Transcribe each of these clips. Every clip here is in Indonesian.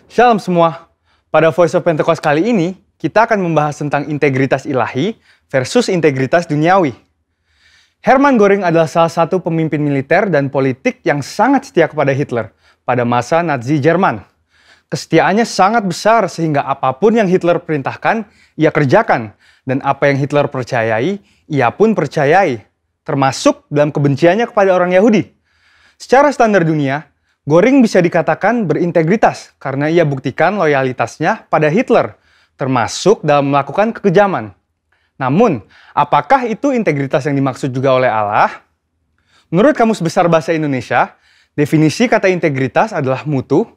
Shalom semua. Pada Voice of Pentecost kali ini, kita akan membahas tentang integritas ilahi versus integritas duniawi. Hermann Göring adalah salah satu pemimpin militer dan politik yang sangat setia kepada Hitler pada masa Nazi Jerman. Kesetiaannya sangat besar sehingga apapun yang Hitler perintahkan, ia kerjakan. Dan apa yang Hitler percayai, ia pun percayai. Termasuk dalam kebenciannya kepada orang Yahudi. Secara standar dunia, Göring bisa dikatakan berintegritas karena ia buktikan loyalitasnya pada Hitler, termasuk dalam melakukan kekejaman. Namun, apakah itu integritas yang dimaksud juga oleh Allah? Menurut Kamus Besar Bahasa Indonesia, definisi kata integritas adalah mutu,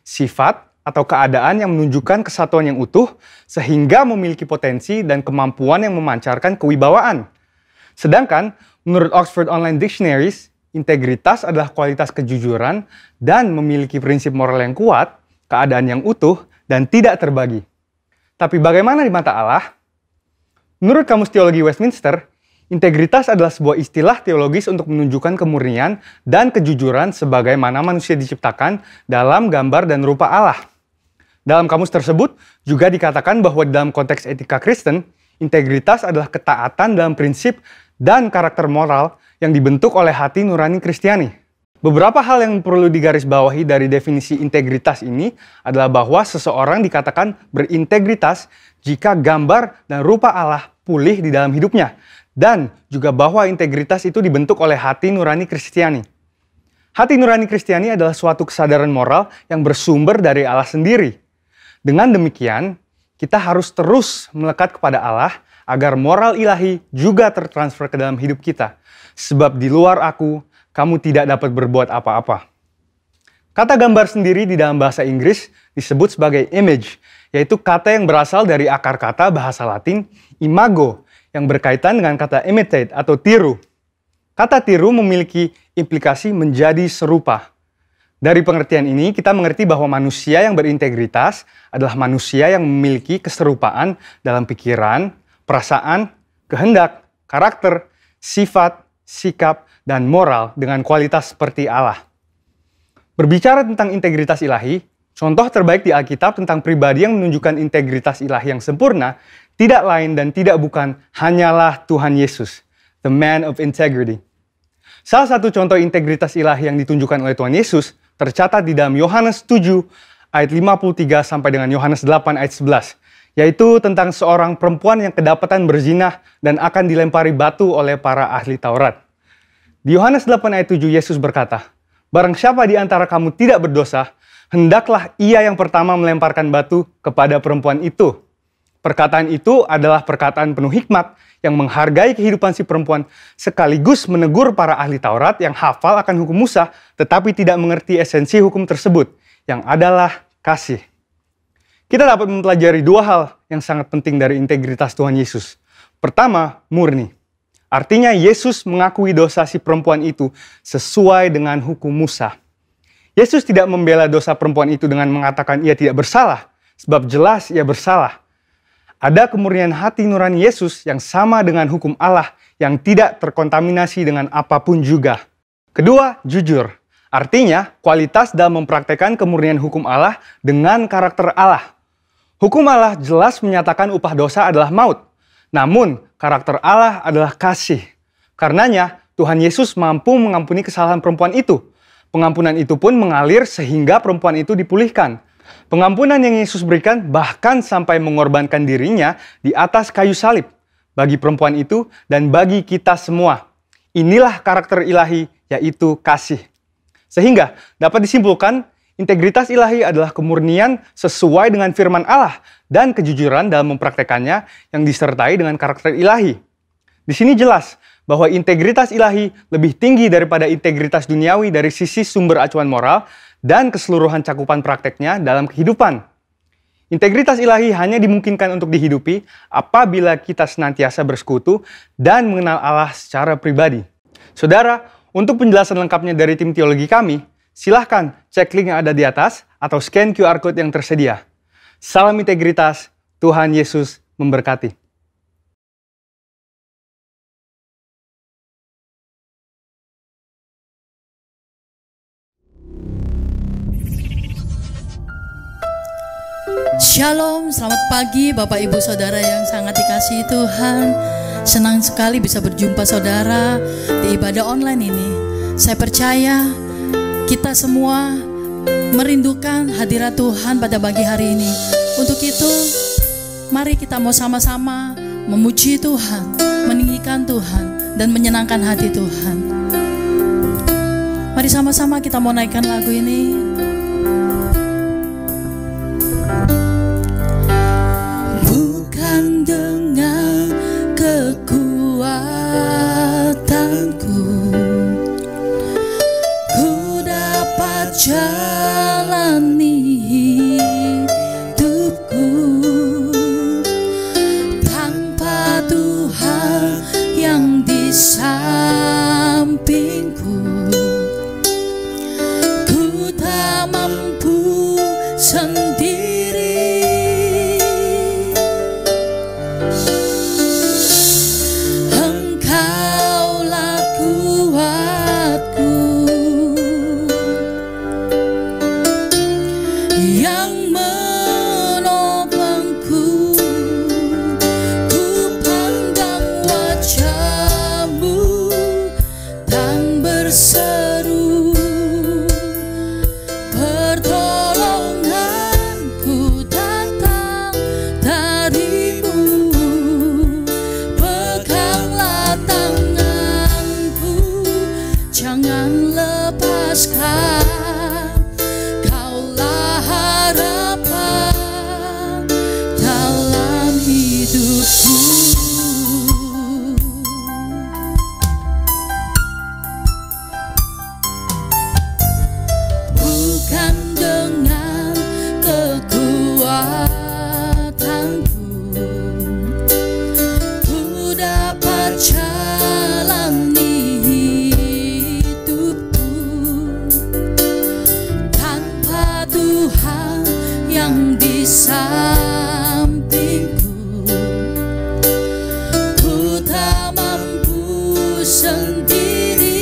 sifat, atau keadaan yang menunjukkan kesatuan yang utuh sehingga memiliki potensi dan kemampuan yang memancarkan kewibawaan. Sedangkan, menurut Oxford Online Dictionaries, integritas adalah kualitas kejujuran dan memiliki prinsip moral yang kuat, keadaan yang utuh, dan tidak terbagi. Tapi bagaimana di mata Allah? Menurut Kamus Teologi Westminster, integritas adalah sebuah istilah teologis untuk menunjukkan kemurnian dan kejujuran sebagaimana manusia diciptakan dalam gambar dan rupa Allah. Dalam kamus tersebut juga dikatakan bahwa dalam konteks etika Kristen, integritas adalah ketaatan dalam prinsip dan karakter moral yang dibentuk oleh hati nurani Kristiani. Beberapa hal yang perlu digarisbawahi dari definisi integritas ini adalah bahwa seseorang dikatakan berintegritas jika gambar dan rupa Allah pulih di dalam hidupnya, dan juga bahwa integritas itu dibentuk oleh hati nurani Kristiani. Hati nurani Kristiani adalah suatu kesadaran moral yang bersumber dari Allah sendiri. Dengan demikian, kita harus terus melekat kepada Allah agar moral ilahi juga tertransfer ke dalam hidup kita. Sebab di luar aku, kamu tidak dapat berbuat apa-apa. Kata gambar sendiri di dalam bahasa Inggris disebut sebagai image, yaitu kata yang berasal dari akar kata bahasa Latin imago, yang berkaitan dengan kata imitate atau tiru. Kata tiru memiliki implikasi menjadi serupa. Dari pengertian ini, kita mengerti bahwa manusia yang berintegritas adalah manusia yang memiliki keserupaan dalam pikiran, perasaan, kehendak, karakter, sifat, sikap, dan moral dengan kualitas seperti Allah. Berbicara tentang integritas ilahi, contoh terbaik di Alkitab tentang pribadi yang menunjukkan integritas ilahi yang sempurna tidak lain dan tidak bukan hanyalah Tuhan Yesus, the man of integrity. Salah satu contoh integritas ilahi yang ditunjukkan oleh Tuhan Yesus tercatat di dalam Yohanes 7 ayat 53 sampai dengan Yohanes 8 ayat 11, yaitu tentang seorang perempuan yang kedapatan berzinah dan akan dilempari batu oleh para ahli Taurat. Di Yohanes 8 ayat 7 Yesus berkata, "Barang siapa di antara kamu tidak berdosa, hendaklah ia yang pertama melemparkan batu kepada perempuan itu." Perkataan itu adalah perkataan penuh hikmat yang menghargai kehidupan si perempuan sekaligus menegur para ahli Taurat yang hafal akan hukum Musa tetapi tidak mengerti esensi hukum tersebut yang adalah kasih. Kita dapat mempelajari dua hal yang sangat penting dari integritas Tuhan Yesus. Pertama, murni. Artinya Yesus mengakui dosa si perempuan itu sesuai dengan hukum Musa. Yesus tidak membela dosa perempuan itu dengan mengatakan ia tidak bersalah, sebab jelas ia bersalah. Ada kemurnian hati nurani Yesus yang sama dengan hukum Allah yang tidak terkontaminasi dengan apapun juga. Kedua, jujur. Artinya, kualitas dalam mempraktekkan kemurnian hukum Allah dengan karakter Allah. Hukum Allah jelas menyatakan upah dosa adalah maut. Namun, karakter Allah adalah kasih. Karenanya, Tuhan Yesus mampu mengampuni kesalahan perempuan itu. Pengampunan itu pun mengalir sehingga perempuan itu dipulihkan. Pengampunan yang Yesus berikan bahkan sampai mengorbankan dirinya di atas kayu salib. Bagi perempuan itu dan bagi kita semua. Inilah karakter ilahi, yaitu kasih. Sehingga dapat disimpulkan, integritas ilahi adalah kemurnian sesuai dengan firman Allah dan kejujuran dalam mempraktekannya yang disertai dengan karakter ilahi. Di sini jelas bahwa integritas ilahi lebih tinggi daripada integritas duniawi dari sisi sumber acuan moral dan keseluruhan cakupan prakteknya dalam kehidupan. Integritas ilahi hanya dimungkinkan untuk dihidupi apabila kita senantiasa bersekutu dan mengenal Allah secara pribadi. Saudara, untuk penjelasan lengkapnya dari tim teologi kami, silahkan cek link yang ada di atas atau scan QR Code yang tersedia. Salam integritas, Tuhan Yesus memberkati. Shalom, selamat pagi Bapak Ibu Saudara yang sangat dikasihi Tuhan. Senang sekali bisa berjumpa saudara di ibadah online ini. Saya percaya kita semua merindukan hadirat Tuhan pada pagi hari ini. Untuk itu, mari kita mau sama-sama memuji Tuhan, meninggikan Tuhan, dan menyenangkan hati Tuhan. Mari sama-sama kita mau naikkan lagu ini. Bukan dengan kekuatanku ku dapat jalani hidupku, tanpa Tuhan yang di sampingku ku tak mampu sendiri. Engkaulah kuatku yang menopangku. Ku pandang wajah-Mu dan berseru, pertolonganku datang dari-Mu. Peganglah tanganku, jangan lepaskan. Kaulah harapan dalam hidupku. Bukan dengan kekuatanku ku dapat jalani hidupku, tanpa Tuhan yang di sampingku ku tak mampu sendiri.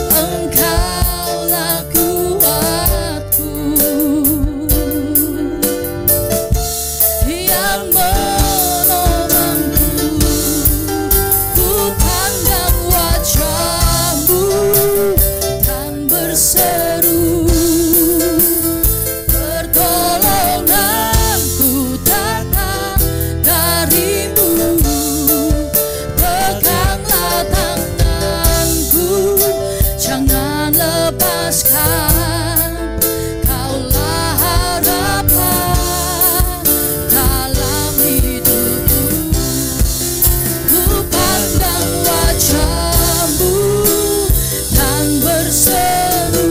Engkaulah kuatku yang menopangku. Ku pandang wajah-Mu dan berseru, pertolonganku datang dari-Mu. Peganglah tanganku, jangan lepaskan. Kaulah harapan dalam hidupku. Ku pandang wajah-Mu dan berseru,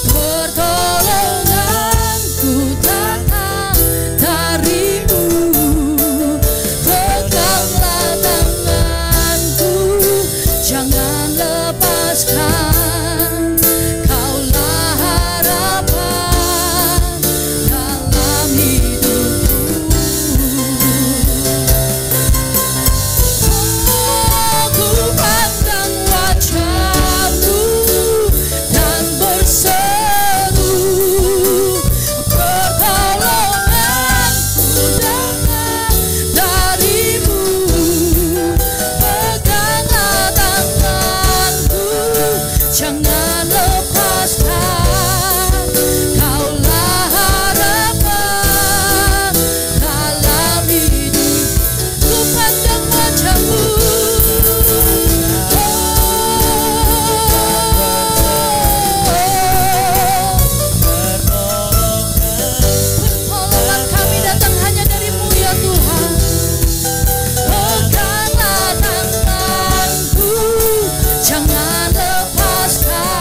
pertolonganku datang dari-Mu. Peganglah tanganku, jangan lepaskan. Kaulah harapan dalam hidupku. Ku pandang wajah-Mu dan berseru, pertolonganku datang dari-Mu. Peganglah tanganku, jangan lepaskan. Kaulah harapan dalam hidup. Ku pandang wajah-Mu, pertolongan kami datang hanya dari-Mu ya Tuhan. Peganglah tanganku, jangan lepaskan.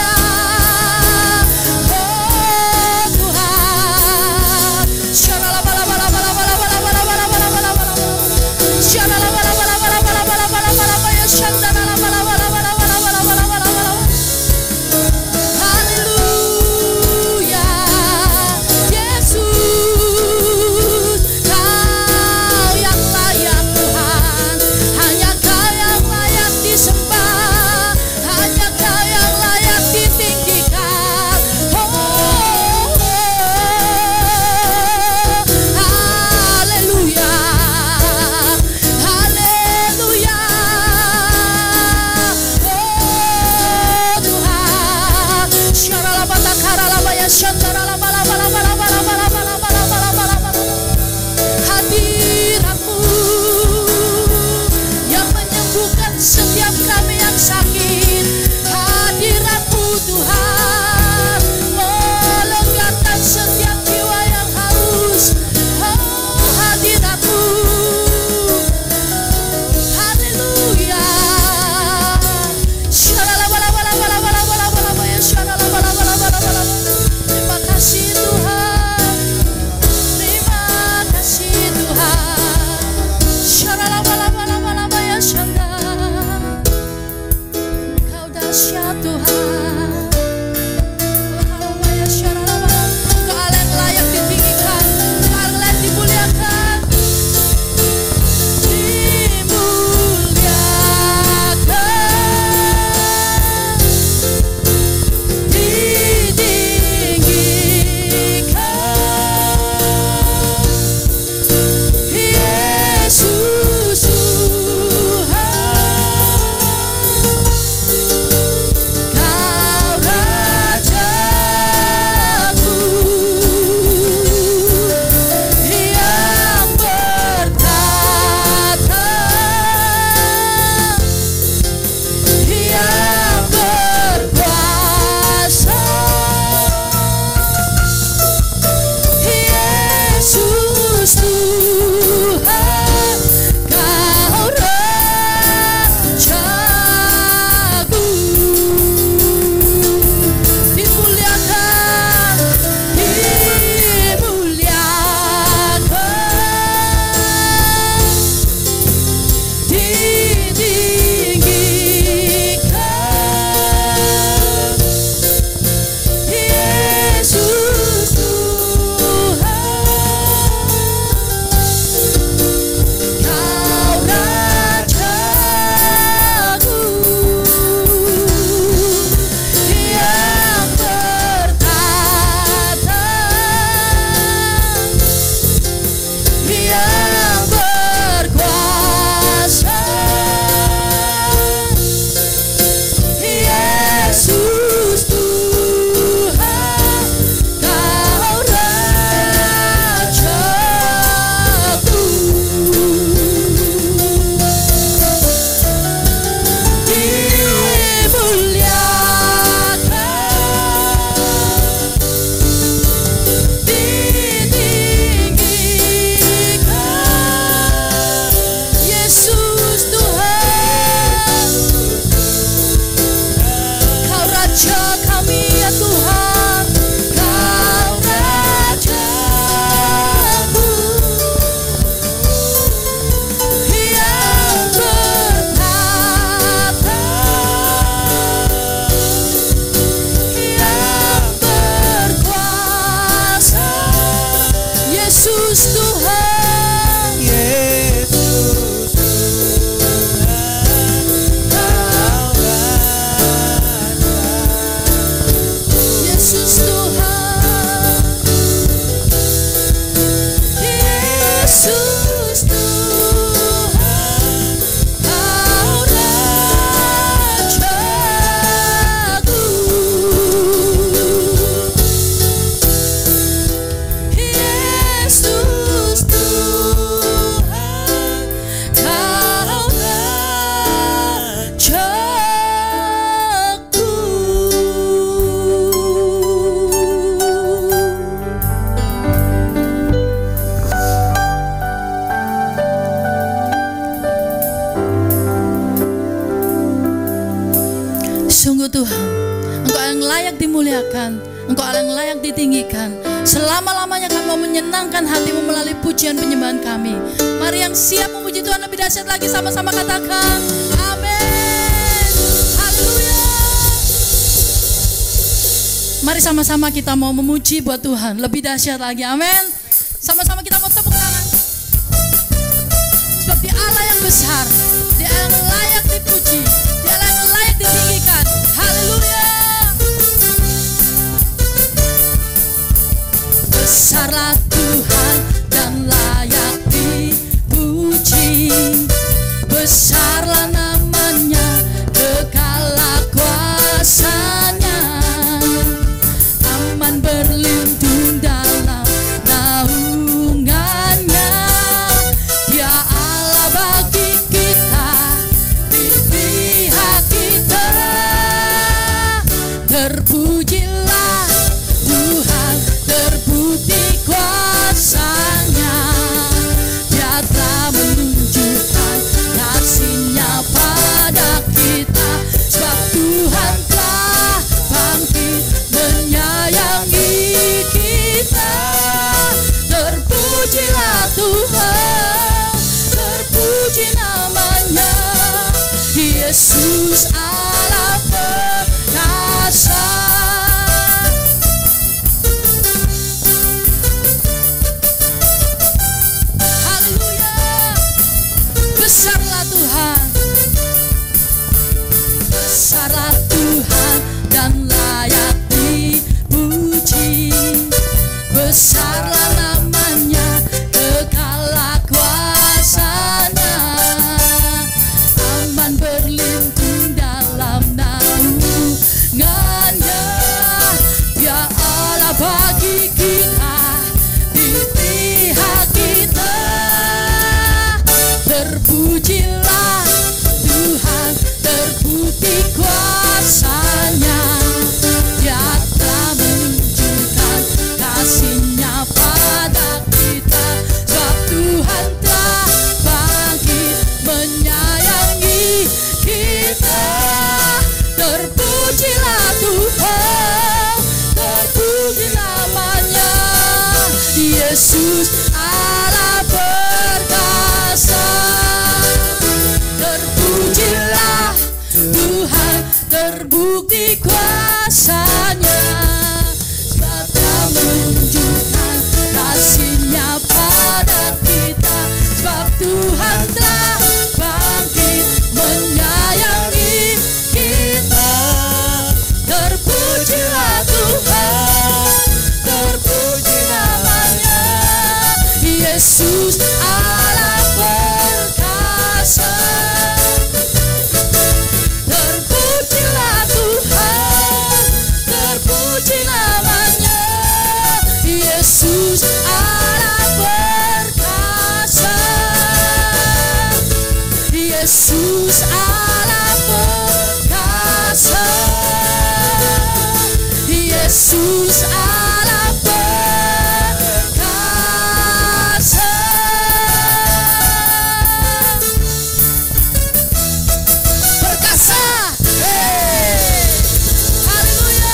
Tuhan. Engkau yang layak dimuliakan, Engkau yang layak ditinggikan. Selama-lamanya kami mau menyenangkan hati-Mu melalui pujian penyembahan kami. Mari yang siap memuji Tuhan lebih dahsyat lagi, sama-sama katakan amin. Haleluya. Mari sama-sama kita mau memuji buat Tuhan lebih dahsyat lagi, amin. Sama-sama kita mau tepuk tangan. Sebab Dia Allah yang besar, Dia yang layak dipuji, Dia yang layak ditinggikan. Haleluya. Besarlah Tuhan dan layak dipuji. Besarlah namanya, kekallah kuasanya. Aman berlindung dalam naungannya. Dia Allah bagi kita, di pihak kita. Terpujilah Tuhan, terbukti kuasanya. Dia telah menunjukkan kasih-Nya pada kita. Sebab Tuhan telah bangkit menyayangi kita. Terpujilah Tuhan, terpuji namanya, Yesus Allah perkasa. Haleluya. Besarlah Tuhan, besarlah Tuhan dan layak dipuji. Besarlah namanya, kekallah kuasanya. Aman berlindung dalam naungannya. Dia Allah bagi kita, di pihak kita. Terpujilah Tuhan, terbukti kuasanya. Dia telah menunjukkan kasih-Nya pada kita. Sebab Tuhan telah bangkit menyayangi kita. Terpujilah Tuhan, terpuji namanya, Yesus Allah perkasa. Terpujilah Tuhan, terbukti kuasanya. Sebab Dia menunjukkan kasih-Nya pada kita. Sebab Tuhan telah bangkit menyayangi kita. Terpujilah Tuhan, terpuji namanya, Yesus Allah perkasa. Terpujilah Tuhan, terpuji namanya, Yesus Allah perkasa. Yesus Allah perkasa. Yesus Allah perkasa. Perkasa. Haleluya.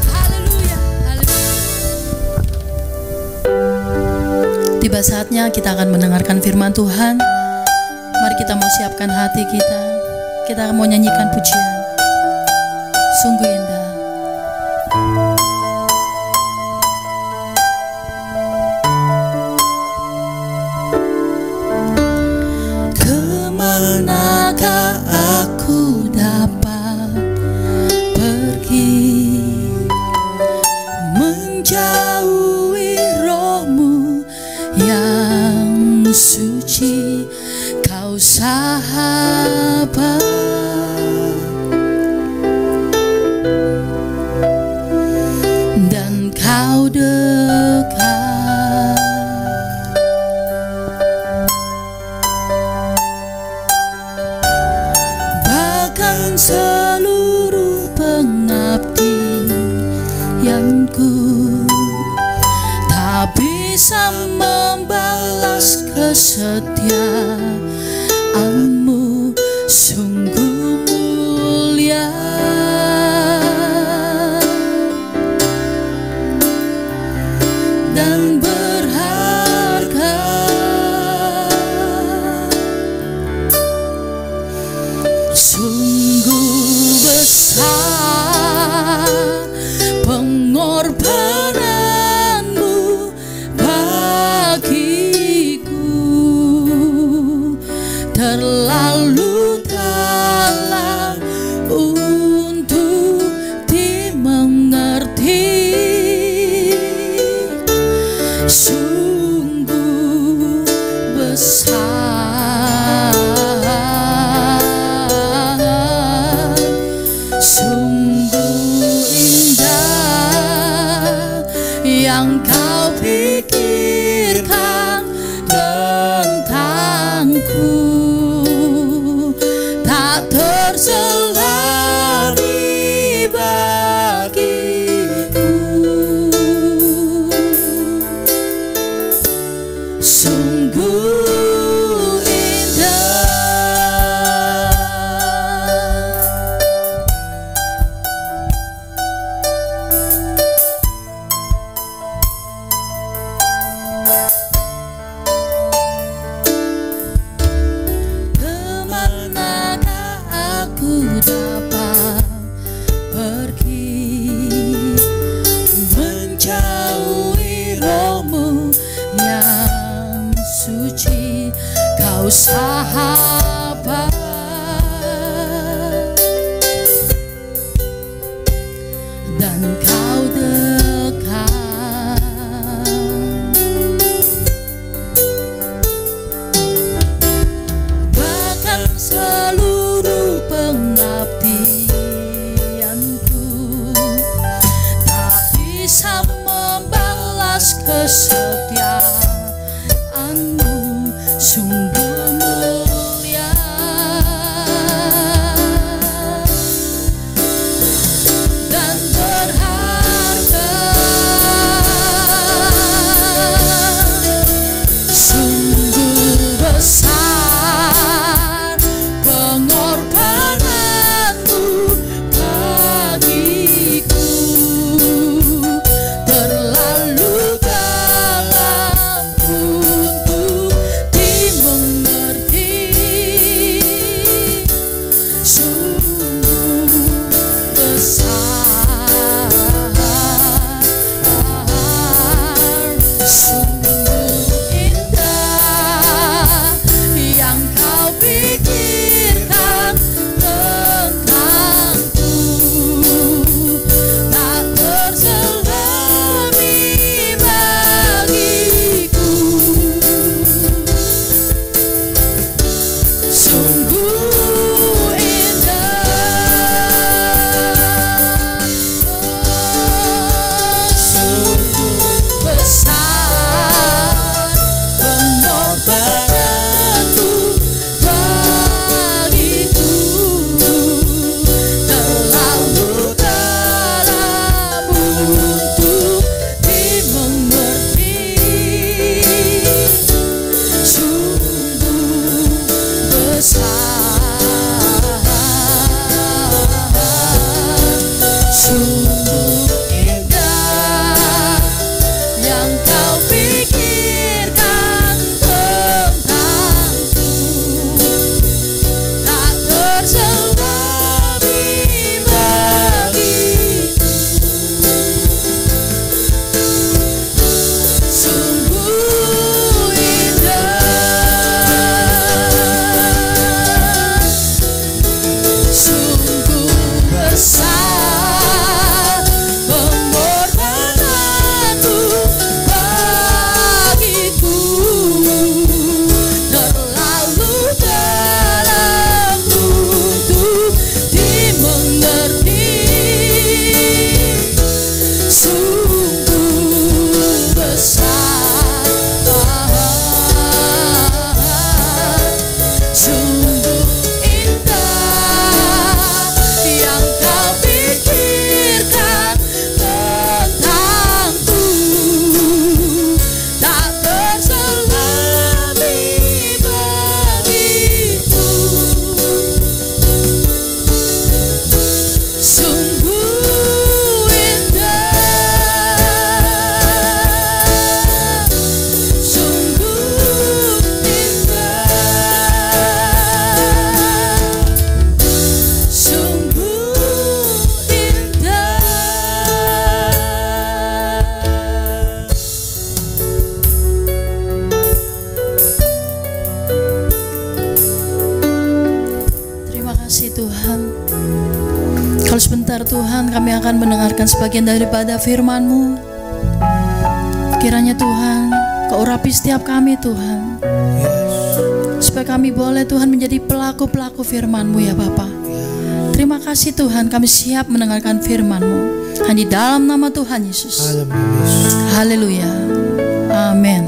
Haleluya. Haleluya. Tiba saatnya kita akan mendengarkan firman Tuhan. Mari kita mau siapkan hati kita. Kita mau nyanyikan pujian. Sungguh indah. Kemanakah aku dapat pergi, menjauhi Roh-Mu yang suci, Kau sahabat. Dan Kau dekat. Bahkan seluruh pengabdianku tak bisa membalas kesetiaan-Mu. Sungguh mulia Sungguh besar pengorbananmu bagiku, terlalu dalam untuk dimengerti. Sungguh besar, sungguh indah yang kau pikirkan tentangku, tak terselami bagiku. Sungguh indah. Kemanakah aku dapat pergi menjauhi rohmu yang suci, kau sahabat dan kau dekat. Bahkan seluruh pengabdianku tak bisa membalas kesetiaanmu. Sungguh mulia dan berharga. Sungguh besar pengorbananmu bagiku, terlalu dalam untuk dimengerti. Sungguh besar, sungguh indah yang kau pikirkan tentangku, tak terselami bagiku. Sungguh indah, sungguh besar pengorbananmu bagiku, terlalu dalam untuk dimengerti. Sungguh besar, sungguh indah yang kau pikirkan tentangku, tak terselami bagiku. Sungguh indah, sungguh besar pengorbananmu bagiku, terlalu dalam untuk dimengerti. Sungguh besar, sungguh indah yang kau Tuhan. Kalau sebentar Tuhan kami akan mendengarkan sebagian daripada firman-Mu. Kiranya Tuhan Kau urapi setiap kami Tuhan, supaya kami boleh Tuhan menjadi pelaku-pelaku firman-Mu ya Bapa. Terima kasih Tuhan, kami siap mendengarkan firman-Mu. Hanya di dalam nama Tuhan Yesus. Haleluya. Amin.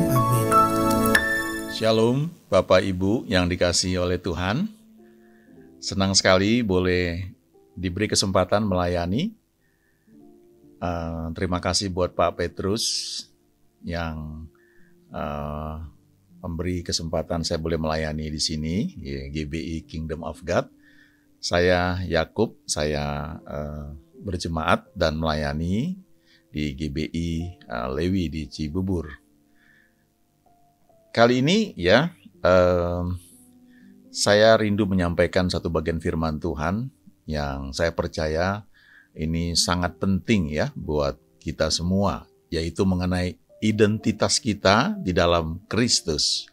Shalom Bapak Ibu yang dikasihi oleh Tuhan. Senang sekali boleh diberi kesempatan melayani. Terima kasih buat Pak Petrus yang memberi kesempatan saya boleh melayani di sini, GBI Kingdom of God. Saya Yakub, saya berjemaat dan melayani di GBI Lewi di Cibubur. Kali ini ya, saya rindu menyampaikan satu bagian firman Tuhan yang saya percaya ini sangat penting ya buat kita semua, yaitu mengenai identitas kita di dalam Kristus.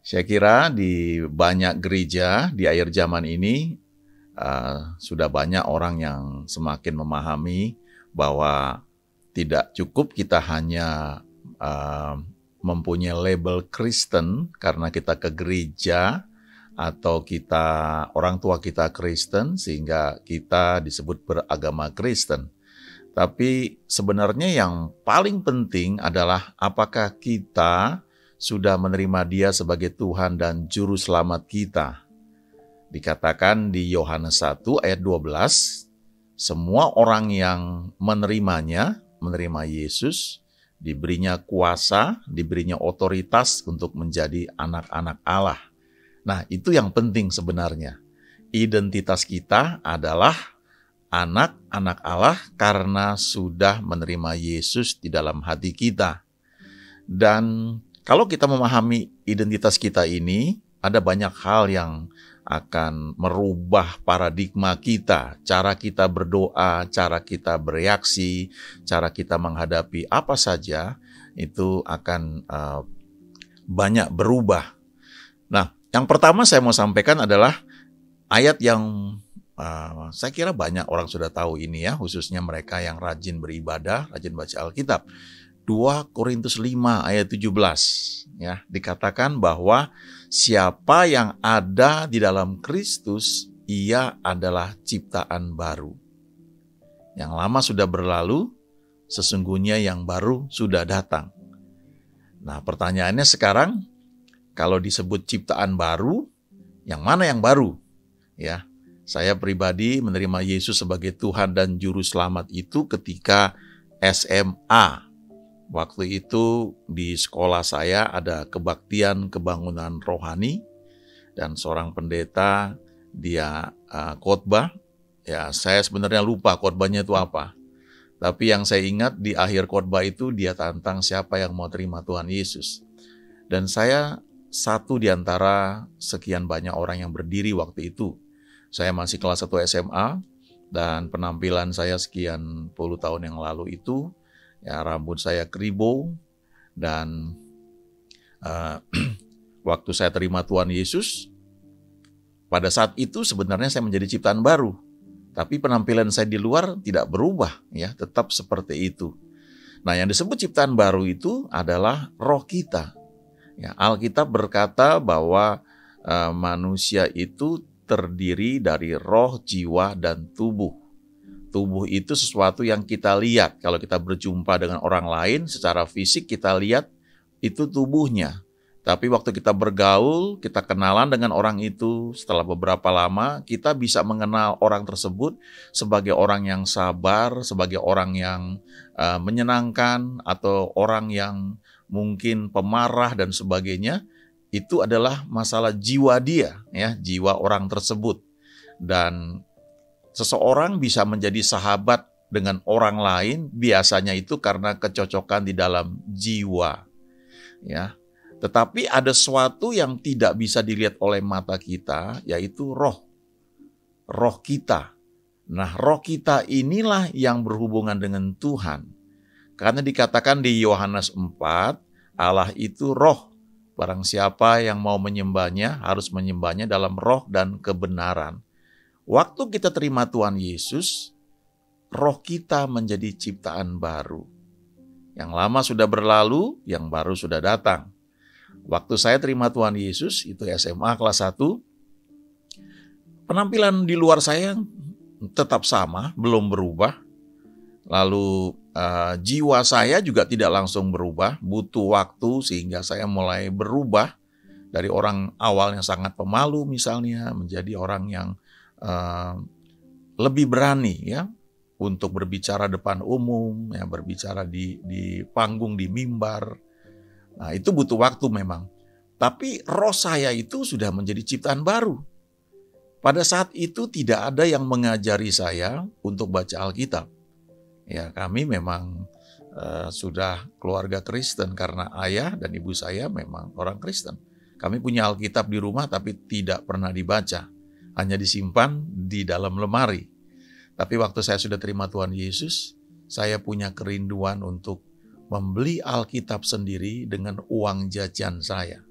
Saya kira di banyak gereja di akhir zaman ini sudah banyak orang yang semakin memahami bahwa tidak cukup kita hanya mempunyai label Kristen karena kita ke gereja atau orang tua kita Kristen sehingga kita disebut beragama Kristen. Tapi sebenarnya yang paling penting adalah apakah kita sudah menerima Dia sebagai Tuhan dan Juru Selamat kita. Dikatakan di Yohanes 1 ayat 12, semua orang yang menerimanya, menerima Yesus, diberinya kuasa, diberinya otoritas untuk menjadi anak-anak Allah. Nah, itu yang penting sebenarnya. Identitas kita adalah anak-anak Allah karena sudah menerima Yesus di dalam hati kita. Dan kalau kita memahami identitas kita ini, ada banyak hal yang akan merubah paradigma kita, cara kita berdoa, cara kita bereaksi, cara kita menghadapi apa saja, itu akan banyak berubah. Nah, yang pertama saya mau sampaikan adalah ayat yang saya kira banyak orang sudah tahu ini ya, khususnya mereka yang rajin beribadah, rajin baca Alkitab. 2 Korintus 5 ayat 17 ya, dikatakan bahwa siapa yang ada di dalam Kristus, ia adalah ciptaan baru. Yang lama sudah berlalu, sesungguhnya yang baru sudah datang. Nah, pertanyaannya sekarang, kalau disebut ciptaan baru, yang mana yang baru? Ya, saya pribadi menerima Yesus sebagai Tuhan dan Juru Selamat itu ketika SMA. Waktu itu di sekolah saya ada kebaktian kebangunan rohani dan seorang pendeta dia khotbah. Ya, saya sebenarnya lupa khotbahnya itu apa. Tapi yang saya ingat di akhir khotbah itu dia tantang siapa yang mau terima Tuhan Yesus. Dan saya satu di antara sekian banyak orang yang berdiri waktu itu. Saya masih kelas 1 SMA dan penampilan saya sekian puluh tahun yang lalu itu, ya rambut saya kribo dan waktu saya terima Tuhan Yesus, pada saat itu sebenarnya saya menjadi ciptaan baru. Tapi penampilan saya di luar tidak berubah, ya tetap seperti itu. Nah, yang disebut ciptaan baru itu adalah roh kita. Ya, Alkitab berkata bahwa manusia itu terdiri dari roh, jiwa, dan tubuh. Tubuh itu sesuatu yang kita lihat. Kalau kita berjumpa dengan orang lain, secara fisik kita lihat itu tubuhnya. Tapi waktu kita bergaul, kita kenalan dengan orang itu, setelah beberapa lama, kita bisa mengenal orang tersebut sebagai orang yang sabar, sebagai orang yang menyenangkan, atau orang yang mungkin pemarah dan sebagainya. Itu adalah masalah jiwa dia, ya, jiwa orang tersebut. Dan seseorang bisa menjadi sahabat dengan orang lain, biasanya itu karena kecocokan di dalam jiwa. Ya. Tetapi ada sesuatu yang tidak bisa dilihat oleh mata kita, yaitu roh. Roh kita. Nah, roh kita inilah yang berhubungan dengan Tuhan. Karena dikatakan di Yohanes 4, Allah itu roh. Barang siapa yang mau menyembahnya, harus menyembahnya dalam roh dan kebenaran. Waktu kita terima Tuhan Yesus, roh kita menjadi ciptaan baru. Yang lama sudah berlalu, yang baru sudah datang. Waktu saya terima Tuhan Yesus, itu SMA kelas 1, penampilan di luar saya tetap sama, belum berubah. Lalu jiwa saya juga tidak langsung berubah, butuh waktu sehingga saya mulai berubah dari orang awalnya sangat pemalu misalnya, menjadi orang yang lebih berani ya untuk berbicara depan umum, ya berbicara di panggung, di mimbar. Nah, itu butuh waktu memang. Tapi roh saya itu sudah menjadi ciptaan baru. Pada saat itu tidak ada yang mengajari saya untuk baca Alkitab. Ya, kami memang sudah keluarga Kristen karena ayah dan ibu saya memang orang Kristen. Kami punya Alkitab di rumah tapi tidak pernah dibaca. Hanya disimpan di dalam lemari. Tapi waktu saya sudah terima Tuhan Yesus, saya punya kerinduan untuk membeli Alkitab sendiri dengan uang jajan saya.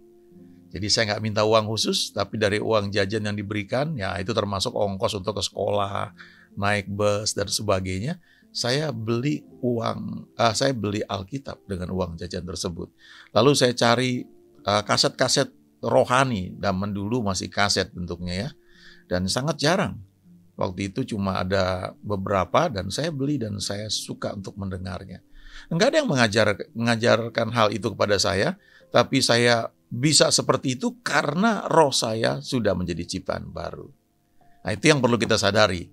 Jadi saya nggak minta uang khusus, tapi dari uang jajan yang diberikan, ya itu termasuk ongkos untuk ke sekolah, naik bus dan sebagainya. Saya beli Alkitab dengan uang jajan tersebut. Lalu saya cari kaset-kaset rohani, zaman dulu masih kaset bentuknya ya. Dan sangat jarang. Waktu itu cuma ada beberapa dan saya beli dan saya suka untuk mendengarnya. Enggak ada yang mengajarkan hal itu kepada saya, tapi saya bisa seperti itu karena roh saya sudah menjadi ciptaan baru. Nah, itu yang perlu kita sadari.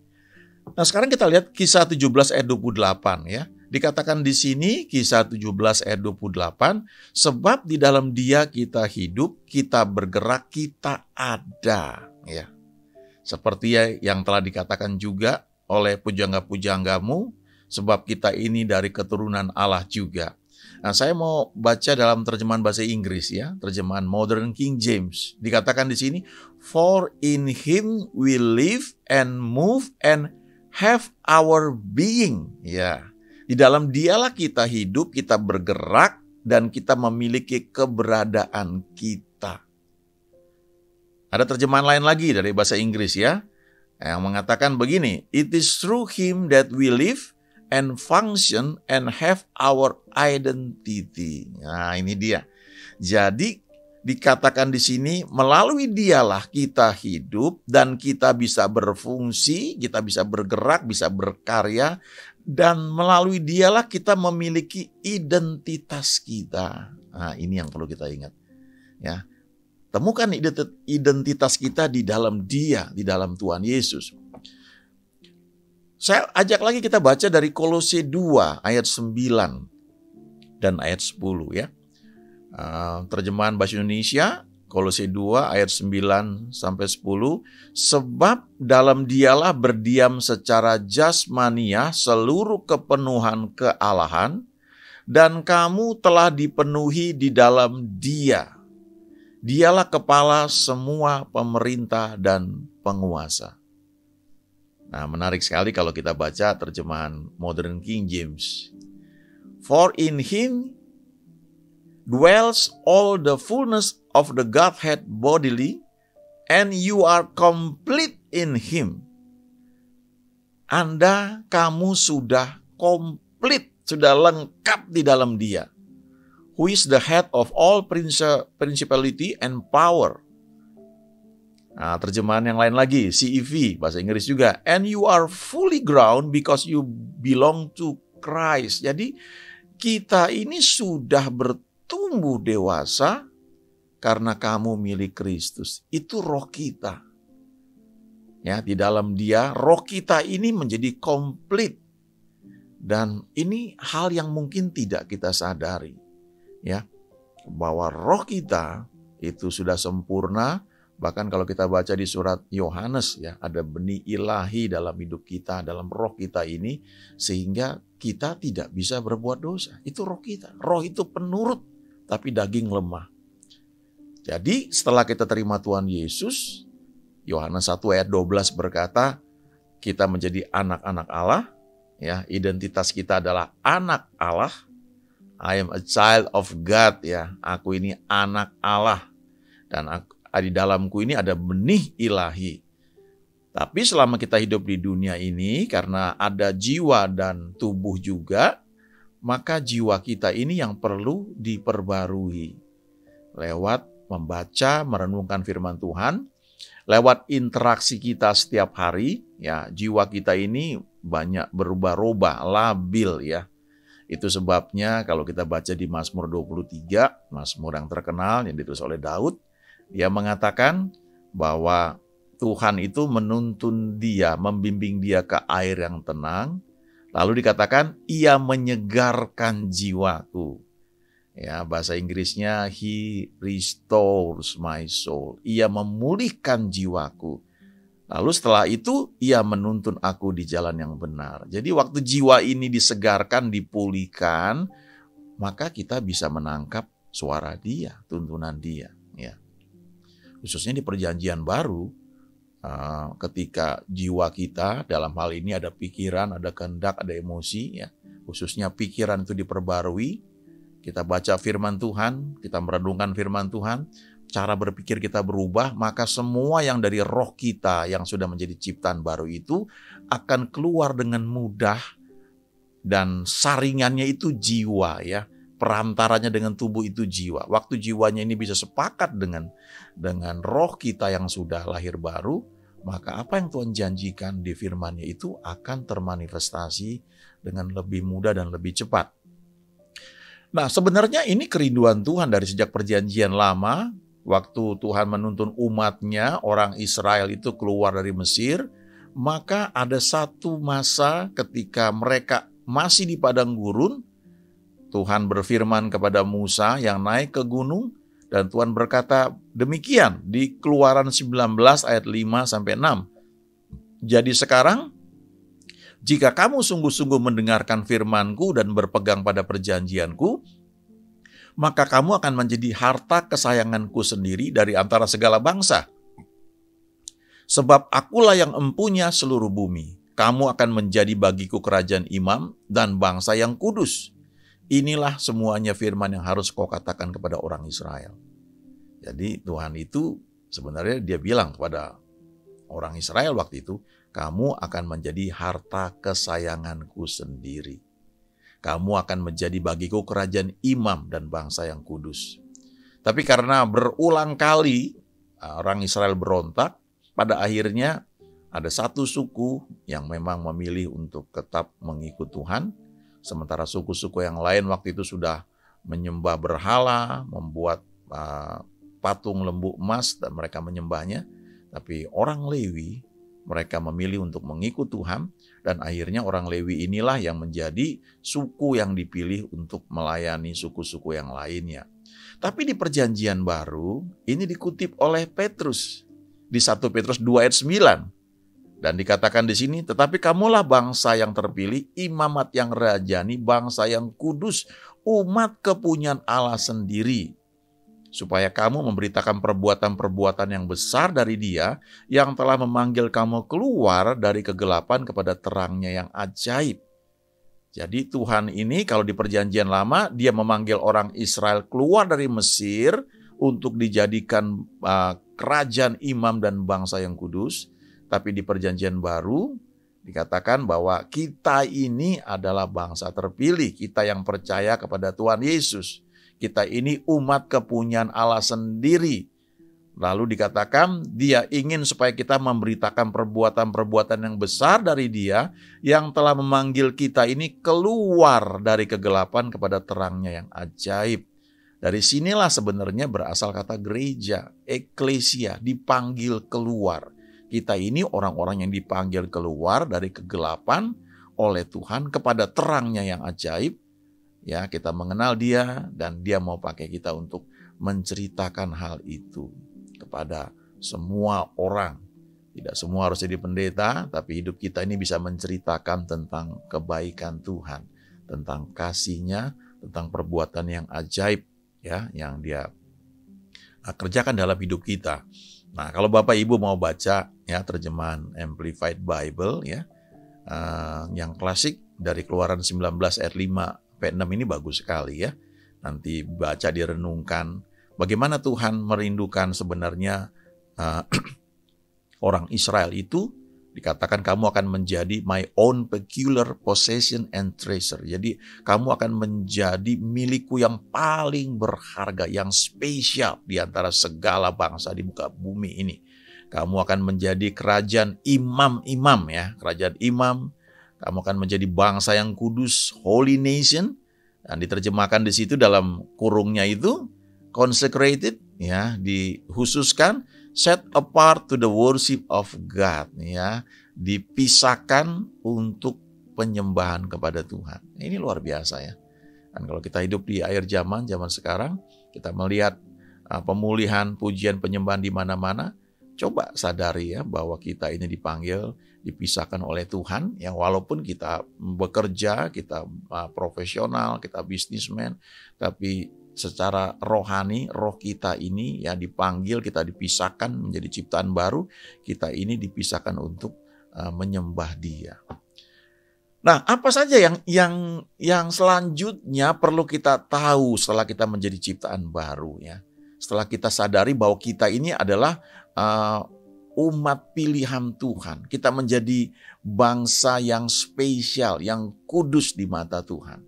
Nah, sekarang kita lihat Kisah 17 ayat 28 ya. Dikatakan di sini Kisah 17 ayat 28, sebab di dalam Dia kita hidup, kita bergerak, kita ada ya. Seperti yang telah dikatakan juga oleh pujangga-pujanggamu, sebab kita ini dari keturunan Allah juga. Nah, saya mau baca dalam terjemahan bahasa Inggris ya, terjemahan Modern King James. Dikatakan di sini, for in Him we live and move and have our being. Ya, di dalam Dialah kita hidup, kita bergerak, dan kita memiliki keberadaan kita. Ada terjemahan lain lagi dari bahasa Inggris ya, yang mengatakan begini, it is through Him that we live and function and have our identity. Nah, ini dia. Jadi dikatakan di sini melalui Dialah kita hidup dan kita bisa berfungsi, kita bisa bergerak, bisa berkarya, dan melalui Dialah kita memiliki identitas kita. Nah, ini yang perlu kita ingat. Ya. Temukan identitas kita di dalam Dia, di dalam Tuhan Yesus. Saya ajak lagi kita baca dari Kolose 2 ayat 9 dan ayat 10 ya. Terjemahan bahasa Indonesia, Kolose 2 ayat 9 sampai 10. Sebab dalam Dialah berdiam secara jasmaniah seluruh kepenuhan kealahan, dan kamu telah dipenuhi di dalam Dia. Dialah kepala semua pemerintah dan penguasa. Nah, menarik sekali kalau kita baca terjemahan Modern King James. For in Him dwells all the fullness of the Godhead bodily, and you are complete in Him. Kamu sudah komplit, sudah lengkap di dalam Dia. Who is the head of all principality and power. Nah, terjemahan yang lain lagi, CEV, bahasa Inggris juga. And you are fully ground because you belong to Christ. Jadi kita ini sudah bertumbuh dewasa karena kamu milik Kristus. Itu roh kita. Ya, di dalam Dia, roh kita ini menjadi komplit. Dan ini hal yang mungkin tidak kita sadari. Ya, bahwa roh kita itu sudah sempurna. Bahkan kalau kita baca di surat Yohanes ya, ada benih ilahi dalam hidup kita, dalam roh kita ini, sehingga kita tidak bisa berbuat dosa. Itu roh kita. Roh itu penurut, tapi daging lemah. Jadi setelah kita terima Tuhan Yesus, Yohanes 1 ayat 12 berkata, kita menjadi anak-anak Allah, ya, identitas kita adalah anak Allah. I am a child of God, ya. Aku ini anak Allah. Dan di dalamku ini ada benih ilahi. Tapi selama kita hidup di dunia ini, karena ada jiwa dan tubuh juga, maka jiwa kita ini yang perlu diperbarui. Lewat membaca, merenungkan firman Tuhan, lewat interaksi kita setiap hari, ya jiwa kita ini banyak berubah-ubah, labil ya. Itu sebabnya kalau kita baca di Mazmur 23, Mazmur yang terkenal yang ditulis oleh Daud, dia mengatakan bahwa Tuhan itu menuntun dia, membimbing dia ke air yang tenang. Lalu dikatakan, ia menyegarkan jiwaku. Ya, bahasa Inggrisnya, He restores my soul. Ia memulihkan jiwaku. Lalu setelah itu, ia menuntun aku di jalan yang benar. Jadi waktu jiwa ini disegarkan, dipulihkan, maka kita bisa menangkap suara dia, tuntunan dia. Ya. Khususnya di Perjanjian Baru, ketika jiwa kita, dalam hal ini ada pikiran, ada kehendak, ada emosi, ya, khususnya pikiran itu diperbarui, kita baca firman Tuhan, kita merenungkan firman Tuhan, cara berpikir kita berubah, maka semua yang dari roh kita yang sudah menjadi ciptaan baru itu akan keluar dengan mudah, dan saringannya itu jiwa, ya. Perantaranya dengan tubuh itu jiwa. Waktu jiwanya ini bisa sepakat dengan roh kita yang sudah lahir baru, maka apa yang Tuhan janjikan di firman-Nya itu akan termanifestasi dengan lebih mudah dan lebih cepat. Nah, sebenarnya ini kerinduan Tuhan dari sejak Perjanjian Lama, waktu Tuhan menuntun umat-Nya, orang Israel itu keluar dari Mesir, maka ada satu masa ketika mereka masih di padang gurun, Tuhan berfirman kepada Musa yang naik ke gunung, dan Tuhan berkata demikian di Keluaran 19 ayat 5-6. Jadi sekarang, jika kamu sungguh-sungguh mendengarkan firman-Ku dan berpegang pada perjanjian-Ku, maka kamu akan menjadi harta kesayangan-Ku sendiri dari antara segala bangsa. Sebab akulah yang empunya seluruh bumi. Kamu akan menjadi bagiku kerajaan imam dan bangsa yang kudus. Inilah semuanya firman yang harus kau katakan kepada orang Israel. Jadi Tuhan itu sebenarnya dia bilang kepada orang Israel waktu itu, kamu akan menjadi harta kesayanganku sendiri. Kamu akan menjadi bagiku kerajaan imam dan bangsa yang kudus. Tapi karena berulang kali orang Israel berontak, pada akhirnya ada satu suku yang memang memilih untuk tetap mengikut Tuhan, sementara suku-suku yang lain waktu itu sudah menyembah berhala, membuat patung lembu emas dan mereka menyembahnya. Tapi orang Lewi, mereka memilih untuk mengikut Tuhan, dan akhirnya orang Lewi inilah yang menjadi suku yang dipilih untuk melayani suku-suku yang lainnya. Tapi di Perjanjian Baru, ini dikutip oleh Petrus di 1 Petrus 2 ayat 9. Dan dikatakan di sini, tetapi kamulah bangsa yang terpilih, imamat yang rajani, bangsa yang kudus, umat kepunyaan Allah sendiri. Supaya kamu memberitakan perbuatan-perbuatan yang besar dari Dia, yang telah memanggil kamu keluar dari kegelapan kepada terangnya yang ajaib. Jadi Tuhan ini kalau di Perjanjian Lama, Dia memanggil orang Israel keluar dari Mesir untuk dijadikan kerajaan imam dan bangsa yang kudus. Tapi di Perjanjian Baru dikatakan bahwa kita ini adalah bangsa terpilih, kita yang percaya kepada Tuhan Yesus. Kita ini umat kepunyaan Allah sendiri. Lalu dikatakan Dia ingin supaya kita memberitakan perbuatan-perbuatan yang besar dari Dia yang telah memanggil kita ini keluar dari kegelapan kepada terangnya yang ajaib. Dari sinilah sebenarnya berasal kata gereja, eklesia, dipanggil keluar. Kita ini orang-orang yang dipanggil keluar dari kegelapan oleh Tuhan kepada terangnya yang ajaib. Ya, kita mengenal Dia dan Dia mau pakai kita untuk menceritakan hal itu kepada semua orang. Tidak semua harus jadi pendeta, tapi hidup kita ini bisa menceritakan tentang kebaikan Tuhan, tentang kasih-Nya, tentang perbuatan yang ajaib ya yang Dia kerjakan dalam hidup kita. Nah, kalau Bapak Ibu mau baca ya terjemahan Amplified Bible ya yang klasik dari Keluaran 19 ayat 5-6 ini bagus sekali ya. Nanti baca direnungkan bagaimana Tuhan merindukan sebenarnya orang Israel itu Dikatakan kamu akan menjadi my own peculiar possession and treasure. Jadi kamu akan menjadi milikku yang paling berharga, yang spesial di antara segala bangsa di muka bumi ini. Kamu akan menjadi kerajaan imam-imam ya, kerajaan imam. Kamu akan menjadi bangsa yang kudus, holy nation. Dan diterjemahkan di situ dalam kurungnya itu consecrated ya, dikhususkan, set apart to the worship of God ya, dipisahkan untuk penyembahan kepada Tuhan. Ini luar biasa ya. Dan kalau kita hidup di akhir zaman sekarang, kita melihat pemulihan, pujian, penyembahan di mana-mana. Coba sadari ya bahwa kita ini dipanggil, dipisahkan oleh Tuhan. Ya walaupun kita bekerja, kita profesional, kita bisnismen, tapi secara rohani, roh kita ini ya dipanggil, kita dipisahkan menjadi ciptaan baru. Kita ini dipisahkan untuk menyembah Dia. Nah, apa saja yang selanjutnya perlu kita tahu setelah kita menjadi ciptaan baru ya? Setelah kita sadari bahwa kita ini adalah umat pilihan Tuhan. Kita menjadi bangsa yang spesial, yang kudus di mata Tuhan.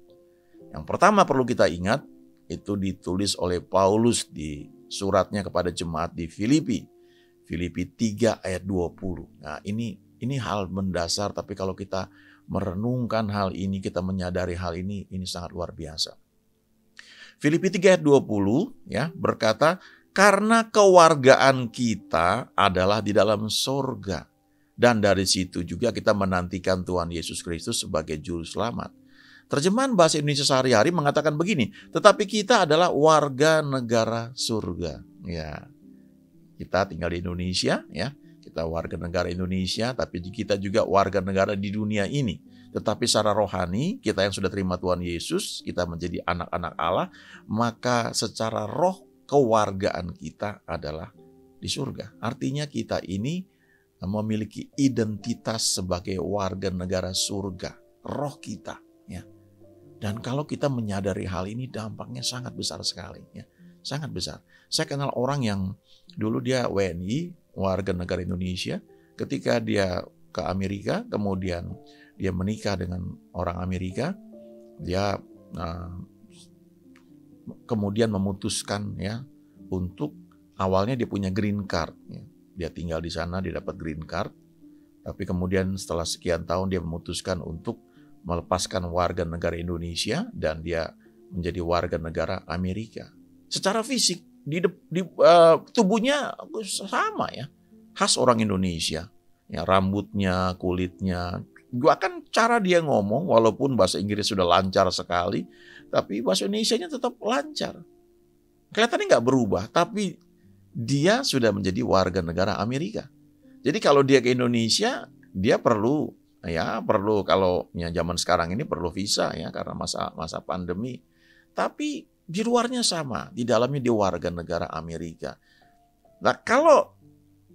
Yang pertama perlu kita ingat, itu ditulis oleh Paulus di suratnya kepada jemaat di Filipi. Filipi 3 ayat 20. Nah ini hal mendasar, tapi kalau kita merenungkan hal ini, kita menyadari hal ini sangat luar biasa. Filipi 3 ayat 20 ya berkata, karena kewargaan kita adalah di dalam sorga. Dan dari situ juga kita menantikan Tuhan Yesus Kristus sebagai juru selamat. Terjemahan bahasa Indonesia sehari-hari mengatakan begini, tetapi kita adalah warga negara surga. Ya, kita tinggal di Indonesia, ya, kita warga negara Indonesia, tapi kita juga warga negara di dunia ini. Tetapi secara rohani, kita yang sudah terima Tuhan Yesus, kita menjadi anak-anak Allah, maka secara roh kewargaan kita adalah di surga. Artinya kita ini memiliki identitas sebagai warga negara surga, roh kita. Ya. Dan kalau kita menyadari hal ini, dampaknya sangat besar sekali. Ya. Sangat besar. Saya kenal orang yang dulu dia WNI, warga negara Indonesia. Ketika dia ke Amerika, kemudian dia menikah dengan orang Amerika, dia kemudian memutuskan ya untuk awalnya dia punya green card. Ya. Dia tinggal di sana, dia dapat green card. Tapi kemudian setelah sekian tahun dia memutuskan untuk melepaskan warga negara Indonesia dan dia menjadi warga negara Amerika. Secara fisik di tubuhnya sama ya, khas orang Indonesia. Ya, rambutnya, kulitnya, bahkan cara dia ngomong walaupun bahasa Inggris sudah lancar sekali, tapi bahasa Indonesianya tetap lancar. Kelihatannya nggak berubah, tapi dia sudah menjadi warga negara Amerika. Jadi kalau dia ke Indonesia, dia perlu kalau zaman sekarang ini perlu visa ya karena masa pandemi. Tapi di luarnya sama, di dalamnya dia warga negara Amerika. Nah, kalau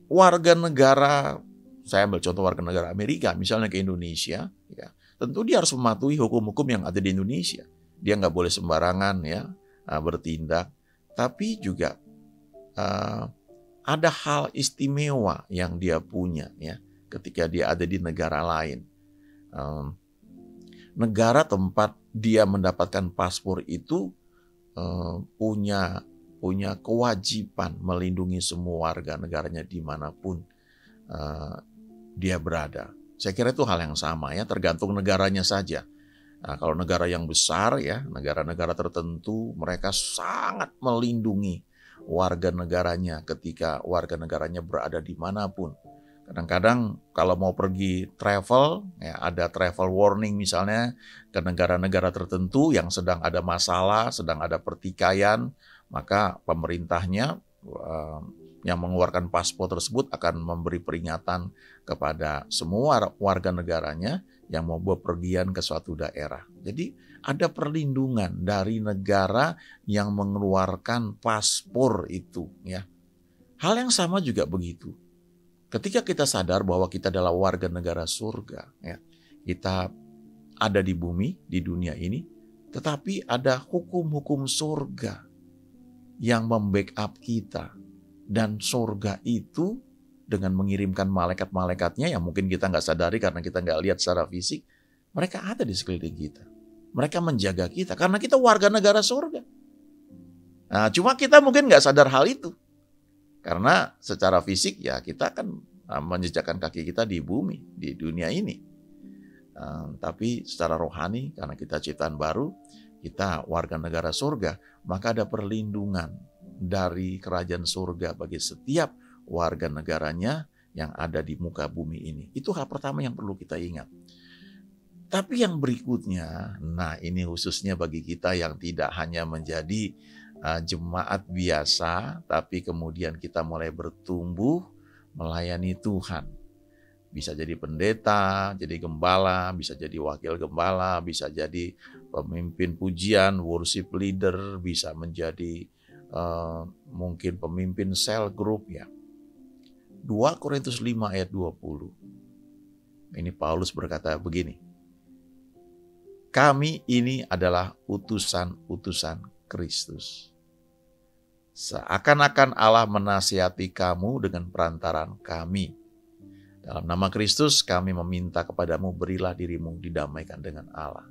warga negara, saya ambil contoh warga negara Amerika, misalnya ke Indonesia, ya, tentu dia harus mematuhi hukum-hukum yang ada di Indonesia. Dia nggak boleh sembarangan ya bertindak. Tapi juga ada hal istimewa yang dia punya ya ketika dia ada di negara lain. Negara tempat dia mendapatkan paspor itu punya kewajiban melindungi semua warga negaranya dimanapun dia berada. Saya kira itu hal yang sama ya, tergantung negaranya saja. Nah, kalau negara yang besar ya, negara-negara tertentu mereka sangat melindungi warga negaranya ketika warga negaranya berada dimanapun. Kadang-kadang kalau mau pergi travel, ya ada travel warning misalnya ke negara-negara tertentu yang sedang ada masalah, sedang ada pertikaian, maka pemerintahnya yang mengeluarkan paspor tersebut akan memberi peringatan kepada semua warga negaranya yang mau bepergian ke suatu daerah. Jadi ada perlindungan dari negara yang mengeluarkan paspor itu. Ya. Hal yang sama juga begitu. Ketika kita sadar bahwa kita adalah warga negara surga, ya, kita ada di bumi, di dunia ini, tetapi ada hukum-hukum surga yang membackup kita. Dan surga itu dengan mengirimkan malaikat-malaikatnya yang mungkin kita nggak sadari karena kita nggak lihat secara fisik. Mereka ada di sekeliling kita. Mereka menjaga kita karena kita warga negara surga. Nah, cuma kita mungkin nggak sadar hal itu. Karena secara fisik ya kita kan menjejakkan kaki kita di bumi, di dunia ini. Tapi secara rohani karena kita ciptaan baru, kita warga negara surga, maka ada perlindungan dari kerajaan surga bagi setiap warga negaranya yang ada di muka bumi ini. Itu hal pertama yang perlu kita ingat. Tapi yang berikutnya, nah ini khususnya bagi kita yang tidak hanya menjadi jemaat biasa, tapi kemudian kita mulai bertumbuh melayani Tuhan. Bisa jadi pendeta, jadi gembala, bisa jadi wakil gembala, bisa jadi pemimpin pujian, worship leader, bisa menjadi mungkin pemimpin sel group ya. 2 Korintus 5 ayat 20. Ini Paulus berkata begini. Kami ini adalah utusan-utusan Kristus. Seakan-akan Allah menasihati kamu dengan perantaran kami. Dalam nama Kristus kami meminta kepadamu, berilah dirimu didamaikan dengan Allah.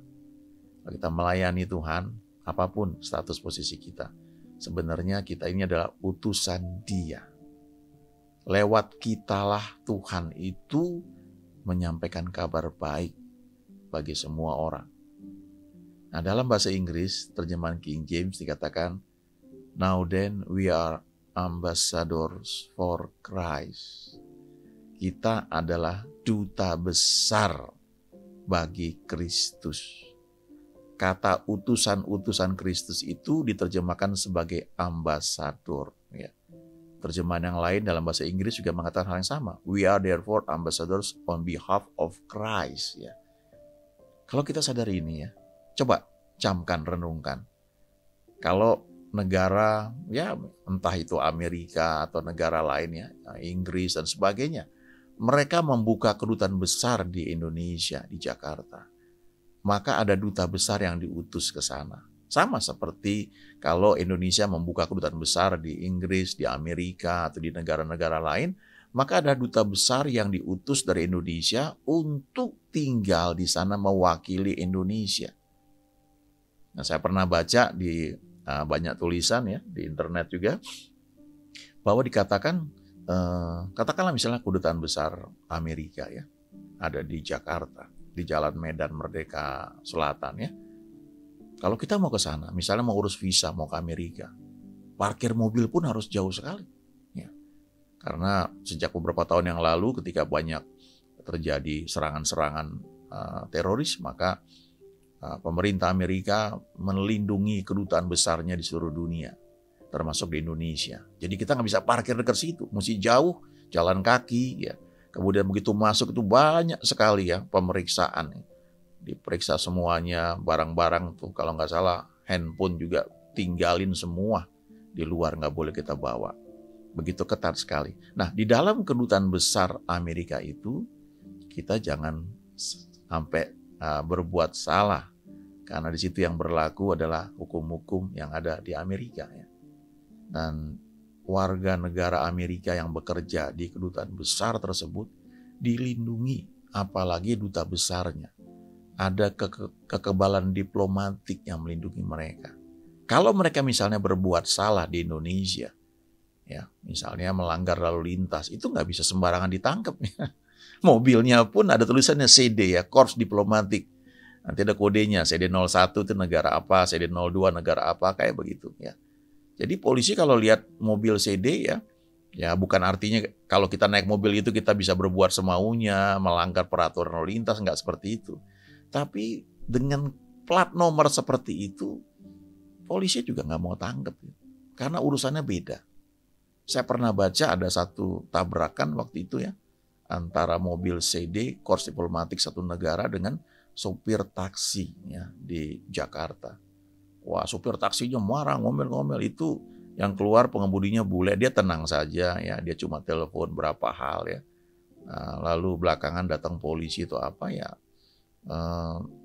Kalau kita melayani Tuhan, apapun status posisi kita, sebenarnya kita ini adalah utusan Dia. Lewat kitalah Tuhan itu menyampaikan kabar baik bagi semua orang. Nah, dalam bahasa Inggris, terjemahan King James dikatakan, Now then we are ambassadors for Christ. Kita adalah duta besar bagi Kristus. Kata utusan-utusan Kristus itu diterjemahkan sebagai ambasador. Ya. Terjemahan yang lain dalam bahasa Inggris juga mengatakan hal yang sama. We are therefore ambassadors on behalf of Christ. Ya. Kalau kita sadar ini ya, coba camkan, renungkan. Kalau negara, ya entah itu Amerika atau negara lainnya, Inggris dan sebagainya, mereka membuka kedutaan besar di Indonesia, di Jakarta. Maka ada duta besar yang diutus ke sana. Sama seperti kalau Indonesia membuka kedutaan besar di Inggris, di Amerika, atau di negara-negara lain, maka ada duta besar yang diutus dari Indonesia untuk tinggal di sana mewakili Indonesia. Nah, saya pernah baca di banyak tulisan ya di internet juga bahwa dikatakan katakanlah misalnya kedutaan besar Amerika ya ada di Jakarta di Jalan Medan Merdeka Selatan ya. Kalau kita mau ke sana, misalnya mau urus visa mau ke Amerika, parkir mobil pun harus jauh sekali ya. Karena sejak beberapa tahun yang lalu ketika banyak terjadi serangan-serangan teroris, maka pemerintah Amerika melindungi kedutaan besarnya di seluruh dunia, termasuk di Indonesia. Jadi kita nggak bisa parkir dekat situ, mesti jauh, jalan kaki ya. Kemudian begitu masuk itu banyak sekali ya pemeriksaan, diperiksa semuanya, barang-barang tuh kalau nggak salah handphone juga tinggalin semua di luar, nggak boleh kita bawa. Begitu ketat sekali. Nah di dalam kedutaan besar Amerika itu kita jangan sampai berbuat salah, karena di situ yang berlaku adalah hukum-hukum yang ada di Amerika ya. Dan warga negara Amerika yang bekerja di kedutaan besar tersebut dilindungi, apalagi duta besarnya. Ada kekebalan diplomatik yang melindungi mereka. Kalau mereka misalnya berbuat salah di Indonesia, ya misalnya melanggar lalu lintas, itu nggak bisa sembarangan ditangkap ya. Mobilnya pun ada tulisannya CD ya, Korps Diplomatik. Nanti ada kodenya, CD01 itu negara apa, CD02 negara apa, kayak begitu ya. Jadi polisi kalau lihat mobil CD ya bukan artinya kalau kita naik mobil itu kita bisa berbuat semaunya, melanggar peraturan lalu lintas, enggak seperti itu. Tapi dengan plat nomor seperti itu, polisi juga nggak mau tangkap ya. Karena urusannya beda. Saya pernah baca ada satu tabrakan waktu itu ya, antara mobil CD, Korps Diplomatik satu negara dengan sopir taksi ya, di Jakarta. Wah, sopir taksinya marah, ngomel-ngomel. Itu yang keluar pengemudinya bule, dia tenang saja ya, dia cuma telepon berapa hal ya. Nah, lalu belakangan datang polisi itu apa ya,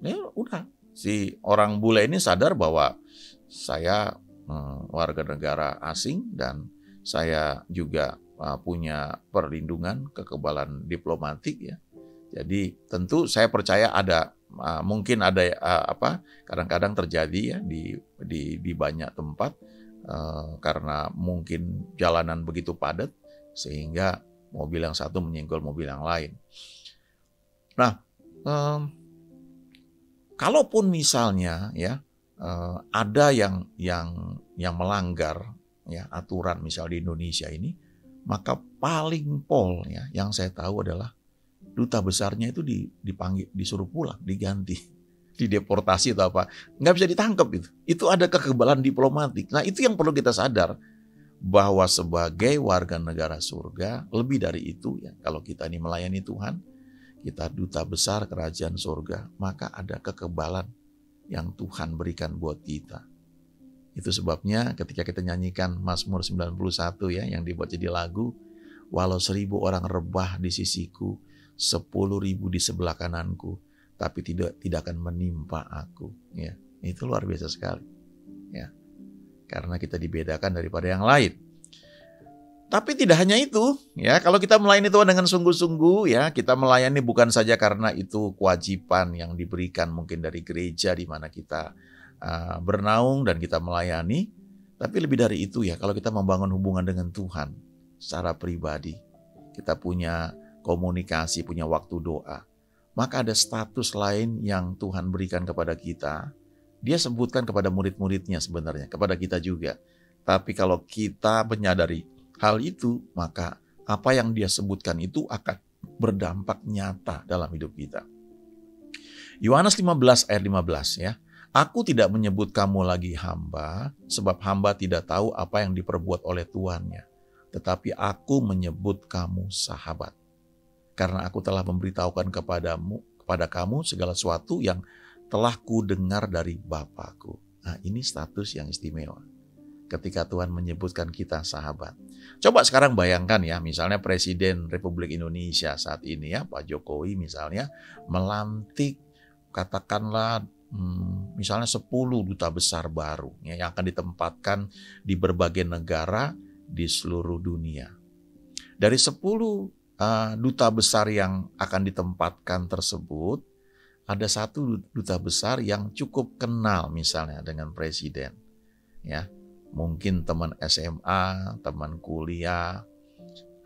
ya udah. Si orang bule ini sadar bahwa saya warga negara asing dan saya juga punya perlindungan, kekebalan diplomatik ya. Jadi tentu saya percaya ada mungkin ada kadang-kadang terjadi ya di banyak tempat karena mungkin jalanan begitu padat sehingga mobil yang satu menyenggol mobil yang lain. Nah, kalaupun misalnya ya ada yang melanggar ya aturan misal di Indonesia ini, maka paling pol ya yang saya tahu adalah duta besarnya itu dipanggil, disuruh pulang, diganti, dideportasi atau apa, nggak bisa ditangkap itu. Itu ada kekebalan diplomatik. Nah itu yang perlu kita sadar bahwa sebagai warga negara surga lebih dari itu ya. Kalau kita ini melayani Tuhan, kita duta besar kerajaan surga, maka ada kekebalan yang Tuhan berikan buat kita. Itu sebabnya ketika kita nyanyikan Mazmur 91 ya yang dibuat jadi lagu, walau 1000 orang rebah di sisiku, 10.000 di sebelah kananku, tapi tidak akan menimpa aku. Ya, itu luar biasa sekali. Ya, karena kita dibedakan daripada yang lain. Tapi tidak hanya itu, ya. Kalau kita melayani Tuhan dengan sungguh-sungguh, ya, kita melayani bukan saja karena itu kewajiban yang diberikan mungkin dari gereja di mana kita bernaung dan kita melayani, tapi lebih dari itu ya. Kalau kita membangun hubungan dengan Tuhan secara pribadi, kita punya komunikasi, punya waktu doa, maka ada status lain yang Tuhan berikan kepada kita. Dia sebutkan kepada murid-muridnya sebenarnya, kepada kita juga. Tapi kalau kita menyadari hal itu, maka apa yang dia sebutkan itu akan berdampak nyata dalam hidup kita. Yohanes 15 ayat 15 ya. Aku tidak menyebut kamu lagi hamba, sebab hamba tidak tahu apa yang diperbuat oleh tuannya. Tetapi aku menyebut kamu sahabat. Karena aku telah memberitahukan kepada kamu segala sesuatu yang telah ku dengar dari Bapakku. Nah, ini status yang istimewa. Ketika Tuhan menyebutkan kita sahabat. Coba sekarang bayangkan ya, misalnya Presiden Republik Indonesia saat ini ya, Pak Jokowi misalnya, melantik katakanlah misalnya 10 duta besar baru ya, yang akan ditempatkan di berbagai negara di seluruh dunia. Dari 10 duta besar yang akan ditempatkan tersebut, ada satu duta besar yang cukup kenal misalnya dengan presiden. Ya, mungkin teman SMA, teman kuliah.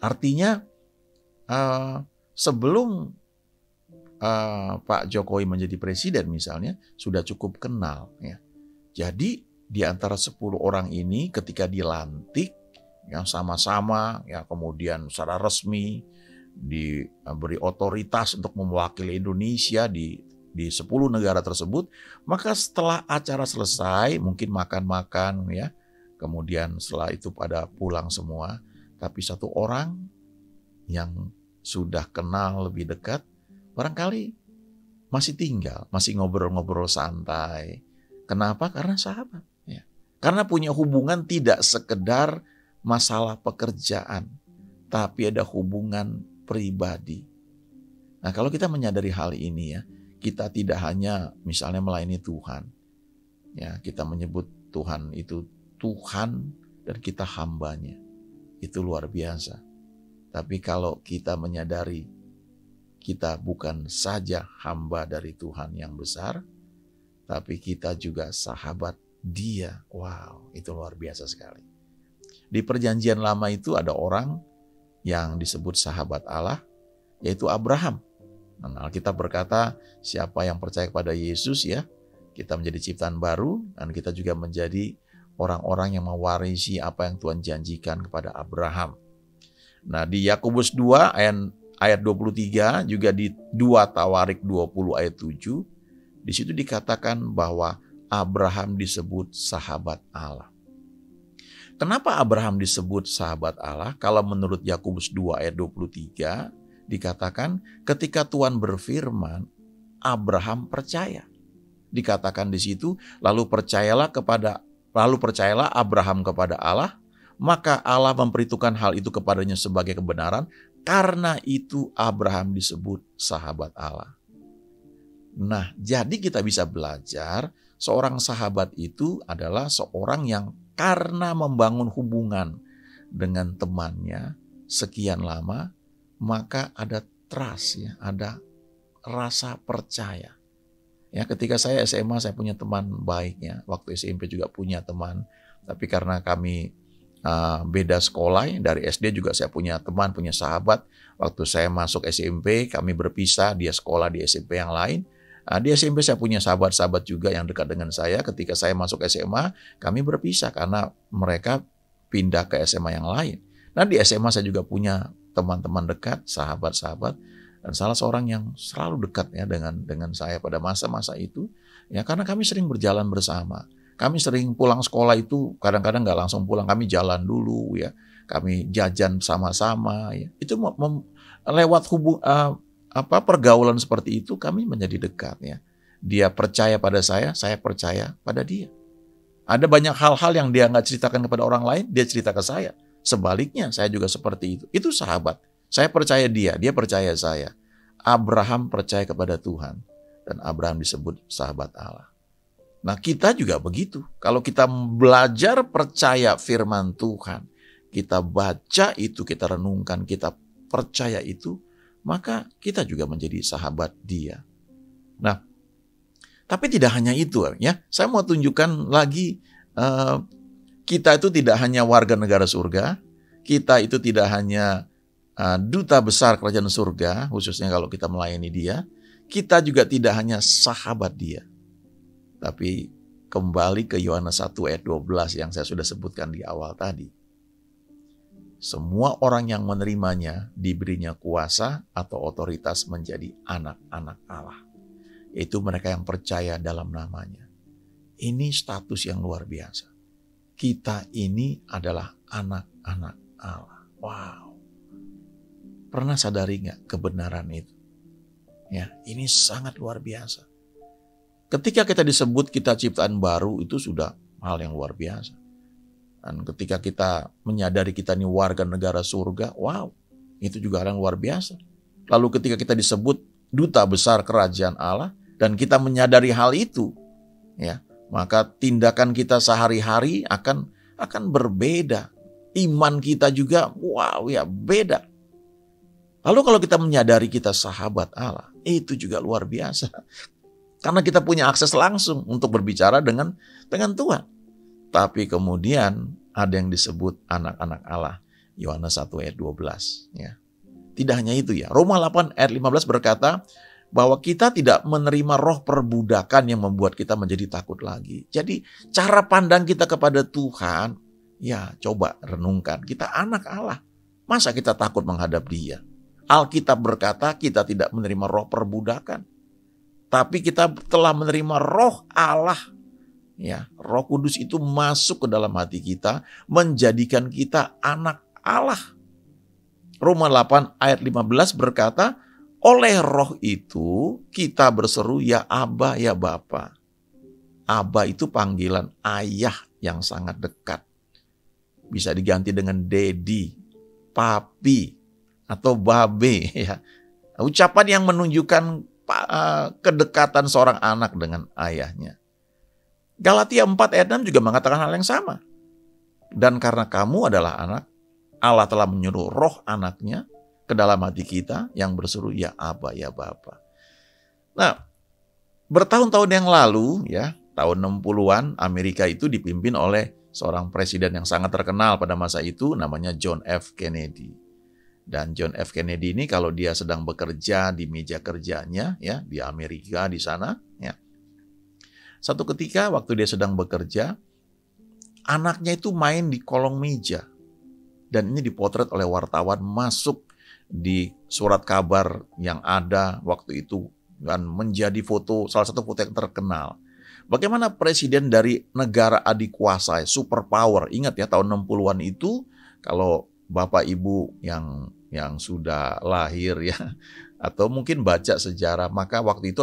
Artinya sebelum Pak Jokowi menjadi presiden misalnya, sudah cukup kenal. Ya. Jadi di antara 10 orang ini ketika dilantik, yang sama-sama, ya kemudian secara resmi, diberi otoritas untuk mewakili Indonesia di 10 negara tersebut, maka setelah acara selesai, mungkin makan-makan ya, kemudian setelah itu pada pulang semua, tapi satu orang yang sudah kenal lebih dekat, barangkali masih tinggal, masih ngobrol-ngobrol santai. Kenapa? Karena sahabat. Ya. Karena punya hubungan tidak sekedar masalah pekerjaan, tapi ada hubungan pribadi. Nah, kalau kita menyadari hal ini ya, kita tidak hanya misalnya melayani Tuhan. Ya, kita menyebut Tuhan itu Tuhan dan kita hambanya. Itu luar biasa. Tapi kalau kita menyadari kita bukan saja hamba dari Tuhan yang besar, tapi kita juga sahabat Dia. Wow, itu luar biasa sekali. Di Perjanjian Lama itu ada orang yang disebut sahabat Allah, yaitu Abraham. Nah, Alkitab berkata, siapa yang percaya kepada Yesus ya, kita menjadi ciptaan baru, dan kita juga menjadi orang-orang yang mewarisi apa yang Tuhan janjikan kepada Abraham. Nah, di Yakobus 2 ayat 23, juga di 2 Tawarik 20 ayat 7, di situ dikatakan bahwa Abraham disebut sahabat Allah. Kenapa Abraham disebut sahabat Allah? Kalau menurut Yakobus 2 ayat 23, dikatakan ketika Tuhan berfirman, Abraham percaya. Dikatakan di situ, lalu percayalah Abraham kepada Allah, maka Allah memperhitungkan hal itu kepadanya sebagai kebenaran. Karena itu Abraham disebut sahabat Allah. Nah, jadi kita bisa belajar seorang sahabat itu adalah seorang yang karena membangun hubungan dengan temannya, sekian lama, maka ada trust ya, ada rasa percaya. Ya, ketika saya SMA saya punya teman baiknya, waktu SMP juga punya teman, tapi karena kami beda sekolah, dari SD juga saya punya teman, punya sahabat. Waktu saya masuk SMP kami berpisah, dia sekolah di SMP yang lain. Di SMP saya punya sahabat-sahabat juga yang dekat dengan saya. Ketika saya masuk SMA kami berpisah karena mereka pindah ke SMA yang lain. Nah di SMA saya juga punya teman-teman dekat, sahabat-sahabat, dan salah seorang yang selalu dekat ya dengan saya pada masa-masa itu, ya karena kami sering berjalan bersama. Kami sering pulang sekolah itu kadang-kadang nggak langsung pulang, kami jalan dulu ya, kami jajan sama-sama ya. Itu lewat pergaulan seperti itu kami menjadi dekat ya. Dia percaya pada saya percaya pada dia. Ada banyak hal-hal yang dia nggak ceritakan kepada orang lain, dia cerita ke saya. Sebaliknya saya juga seperti itu. Itu sahabat. Saya percaya dia percaya saya. Abraham percaya kepada Tuhan dan Abraham disebut sahabat Allah. Nah kita juga begitu. Kalau kita belajar percaya firman Tuhan, kita baca itu, kita renungkan, kita percaya itu, maka kita juga menjadi sahabat dia. Nah, tapi tidak hanya itu ya. Saya mau tunjukkan lagi, kita itu tidak hanya warga negara surga, kita itu tidak hanya duta besar kerajaan surga, khususnya kalau kita melayani dia, kita juga tidak hanya sahabat dia. Tapi kembali ke Yohanes 1 ayat 12 yang saya sudah sebutkan di awal tadi. Semua orang yang menerimanya diberinya kuasa atau otoritas menjadi anak-anak Allah. Yaitu mereka yang percaya dalam namanya. Ini status yang luar biasa. Kita ini adalah anak-anak Allah. Wow. Pernah sadari nggak kebenaran itu? Ya, ini sangat luar biasa. Ketika kita disebut kita ciptaan baru, itu sudah hal yang luar biasa. Dan ketika kita menyadari kita ini warga negara surga, wow, itu juga hal yang luar biasa. Lalu ketika kita disebut duta besar kerajaan Allah, dan kita menyadari hal itu, ya, maka tindakan kita sehari-hari akan berbeda. Iman kita juga, wow ya, beda. Lalu kalau kita menyadari kita sahabat Allah, itu juga luar biasa. Karena kita punya akses langsung untuk berbicara dengan Tuhan. Tapi kemudian ada yang disebut anak-anak Allah. Yohanes 1 ayat 12. Ya. Tidak hanya itu ya. Roma 8 ayat 15 berkata bahwa kita tidak menerima roh perbudakan yang membuat kita menjadi takut lagi. Jadi cara pandang kita kepada Tuhan, ya coba renungkan. Kita anak Allah. Masa kita takut menghadap dia? Alkitab berkata kita tidak menerima roh perbudakan. Tapi kita telah menerima roh Allah. Ya, Roh Kudus itu masuk ke dalam hati kita, menjadikan kita anak Allah. Roma 8 ayat 15 berkata, oleh roh itu kita berseru ya Aba ya Bapa. Aba itu panggilan ayah yang sangat dekat. Bisa diganti dengan Dedi, Papi, atau Babe. Ya. Ucapan yang menunjukkan kedekatan seorang anak dengan ayahnya. Galatia 4 ayat 6 juga mengatakan hal yang sama. Dan karena kamu adalah anak, Allah telah menyuruh roh anaknya ke dalam hati kita yang berseru ya Aba ya Bapa. Nah, bertahun-tahun yang lalu ya, tahun 60-an Amerika itu dipimpin oleh seorang presiden yang sangat terkenal pada masa itu, namanya John F. Kennedy. Dan John F. Kennedy ini kalau dia sedang bekerja di meja kerjanya ya di Amerika di sana ya. Satu ketika waktu dia sedang bekerja, anaknya itu main di kolong meja. Dan ini dipotret oleh wartawan masuk di surat kabar yang ada waktu itu dan menjadi salah satu foto yang terkenal. Bagaimana presiden dari negara adikuasa, superpower, ingat ya tahun 60-an itu kalau Bapak Ibu yang sudah lahir ya atau mungkin baca sejarah, maka waktu itu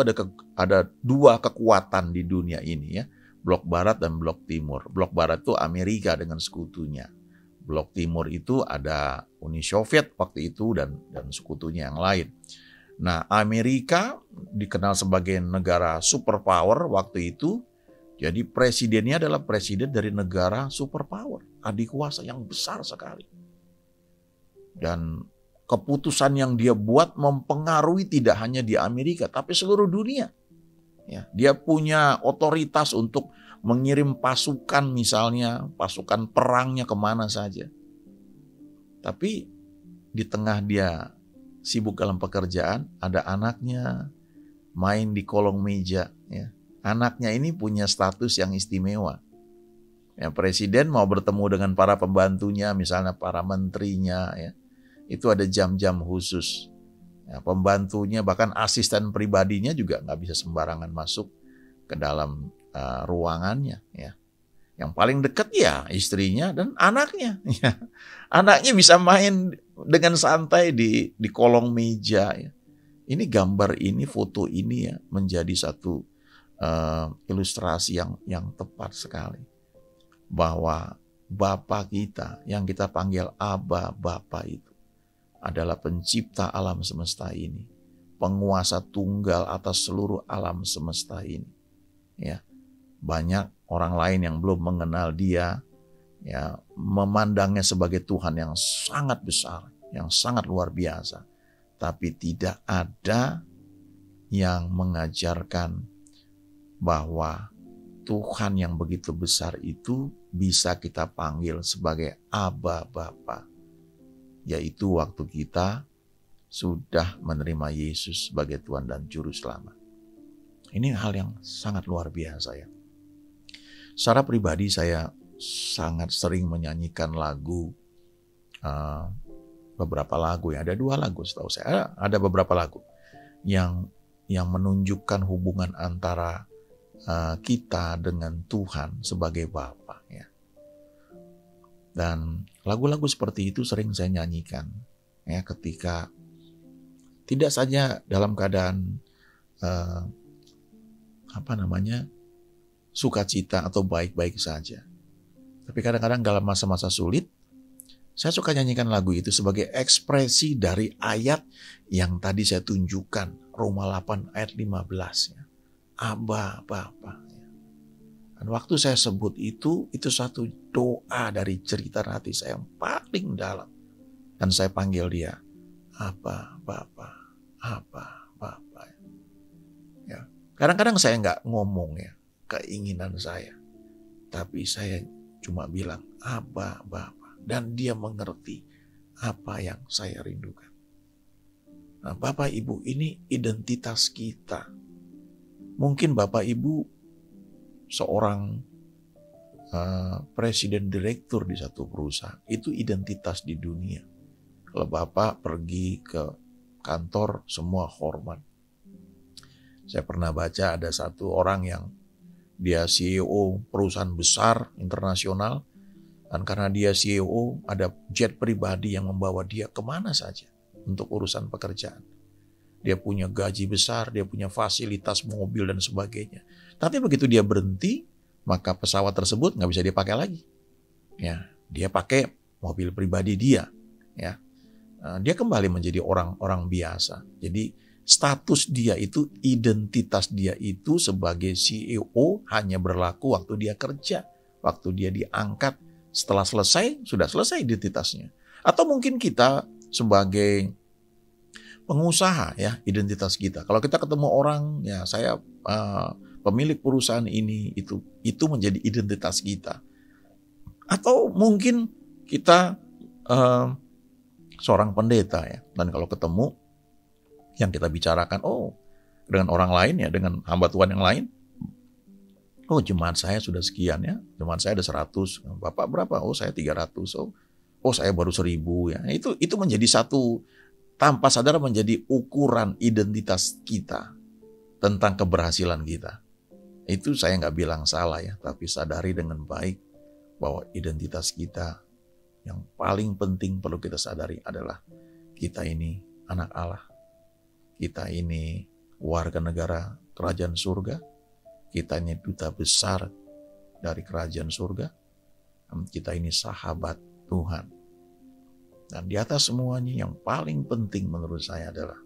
ada dua kekuatan di dunia ini ya, blok barat dan blok timur. Blok barat itu Amerika dengan sekutunya. Blok timur itu ada Uni Soviet waktu itu dan sekutunya yang lain. Nah, Amerika dikenal sebagai negara superpower waktu itu. Jadi presidennya adalah presiden dari negara superpower, adikuasa yang besar sekali. Dan keputusan yang dia buat mempengaruhi tidak hanya di Amerika, tapi seluruh dunia. Ya, dia punya otoritas untuk mengirim pasukan misalnya, pasukan perangnya kemana saja. Tapi di tengah dia sibuk dalam pekerjaan, ada anaknya main di kolong meja. Ya. Anaknya ini punya status yang istimewa. Ya, presiden mau bertemu dengan para pembantunya, misalnya para menterinya, ya, itu ada jam-jam khusus. Ya, pembantunya bahkan asisten pribadinya juga nggak bisa sembarangan masuk ke dalam ruangannya. Ya. Yang paling dekat ya istrinya dan anaknya. Ya. Anaknya bisa main dengan santai di kolong meja. Ya. Ini gambar ini, foto ini ya menjadi satu ilustrasi yang tepat sekali. Bahwa Bapa kita yang kita panggil Aba Bapa itu adalah pencipta alam semesta ini. Penguasa tunggal atas seluruh alam semesta ini. Ya. Banyak orang lain yang belum mengenal dia, ya, memandangnya sebagai Tuhan yang sangat besar, yang sangat luar biasa. Tapi tidak ada yang mengajarkan bahwa Tuhan yang begitu besar itu bisa kita panggil sebagai Aba Bapa. Yaitu waktu kita sudah menerima Yesus sebagai Tuhan dan Juru Selamat. Ini hal yang sangat luar biasa ya. Secara pribadi saya sangat sering menyanyikan lagu, beberapa lagu ya, ada 2 lagu setahu saya, ada beberapa lagu yang menunjukkan hubungan antara kita dengan Tuhan sebagai Bapa ya. Dan lagu-lagu seperti itu sering saya nyanyikan ya ketika tidak saja dalam keadaan sukacita atau baik-baik saja. Tapi kadang-kadang dalam masa-masa sulit, saya suka nyanyikan lagu itu sebagai ekspresi dari ayat yang tadi saya tunjukkan, Roma 8 ayat 15. Ya. Aba Bapa. Ya. Dan waktu saya sebut itu satu doa dari cerita hati saya yang paling dalam. Dan saya panggil dia, Aba Bapa, Aba Bapa. Ya. Kadang-kadang saya nggak ngomong ya, keinginan saya. Tapi saya cuma bilang, Aba Bapa. Dan dia mengerti apa yang saya rindukan. Nah, Bapak Ibu, ini identitas kita. Mungkin Bapak Ibu seorang presiden direktur di satu perusahaan. Itu identitas di dunia. Kalau Bapak pergi ke kantor, semua hormat. Saya pernah baca ada satu orang yang dia CEO perusahaan besar internasional, dan karena dia CEO ada jet pribadi yang membawa dia kemana saja untuk urusan pekerjaan. Dia punya gaji besar, dia punya fasilitas mobil dan sebagainya. Tapi begitu dia berhenti, maka pesawat tersebut nggak bisa dipakai lagi. Ya, dia pakai mobil pribadi dia. Ya, dia kembali menjadi orang biasa. Jadi status dia itu, identitas dia itu sebagai CEO hanya berlaku waktu dia kerja. Waktu dia diangkat, setelah selesai, sudah selesai identitasnya. Atau mungkin kita sebagai pengusaha ya, identitas kita. Kalau kita ketemu orang, ya saya pemilik perusahaan ini, itu menjadi identitas kita. Atau mungkin kita seorang pendeta ya, dan kalau ketemu, yang kita bicarakan, dengan orang lain ya, dengan hamba Tuhan yang lain, jemaat saya sudah sekian ya, jemaat saya ada 100, Bapak berapa? Saya 300, saya baru 1000 ya. Itu menjadi satu, tanpa sadar menjadi ukuran identitas kita tentang keberhasilan kita. Itu saya nggak bilang salah ya, tapi sadari dengan baik bahwa identitas kita yang paling penting perlu kita sadari adalah kita ini anak Allah. Kita ini warga negara kerajaan surga. Kita ini duta besar dari kerajaan surga. Kita ini sahabat Tuhan. Dan di atas semuanya yang paling penting menurut saya adalah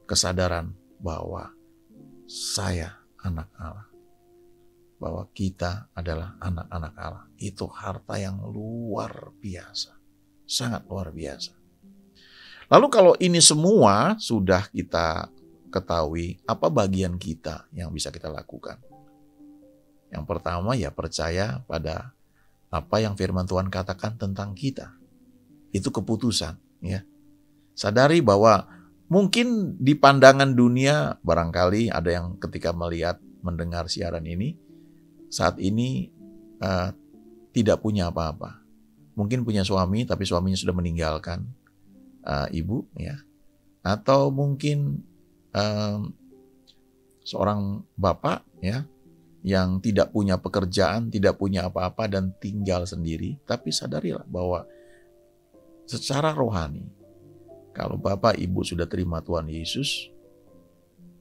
kesadaran bahwa saya anak Allah. Bahwa kita adalah anak-anak Allah. Itu harta yang luar biasa. Sangat luar biasa. Lalu kalau ini semua sudah kita ketahui, apa bagian kita yang bisa kita lakukan? Yang pertama ya percaya pada apa yang firman Tuhan katakan tentang kita. Itu keputusan, ya. Sadari bahwa mungkin di pandangan dunia barangkali ada yang ketika melihat, mendengar siaran ini, saat ini tidak punya apa-apa. Mungkin punya suami tapi suaminya sudah meninggalkan ibu, ya. Atau mungkin seorang bapak, ya, yang tidak punya pekerjaan, tidak punya apa-apa dan tinggal sendiri. Tapi sadarilah bahwa secara rohani, kalau Bapak Ibu sudah terima Tuhan Yesus,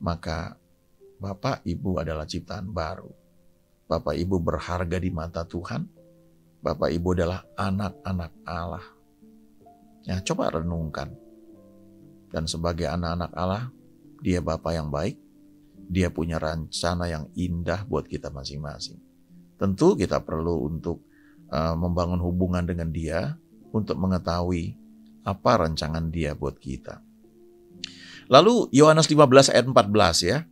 maka Bapak Ibu adalah ciptaan baru. Bapak Ibu berharga di mata Tuhan. Bapak Ibu adalah anak-anak Allah. Ya, coba renungkan. Dan sebagai anak-anak Allah, Dia Bapa yang baik. Dia punya rencana yang indah buat kita masing-masing. Tentu kita perlu untuk membangun hubungan dengan Dia untuk mengetahui apa rancangan Dia buat kita. Lalu Yohanes 15 ayat 14, ya.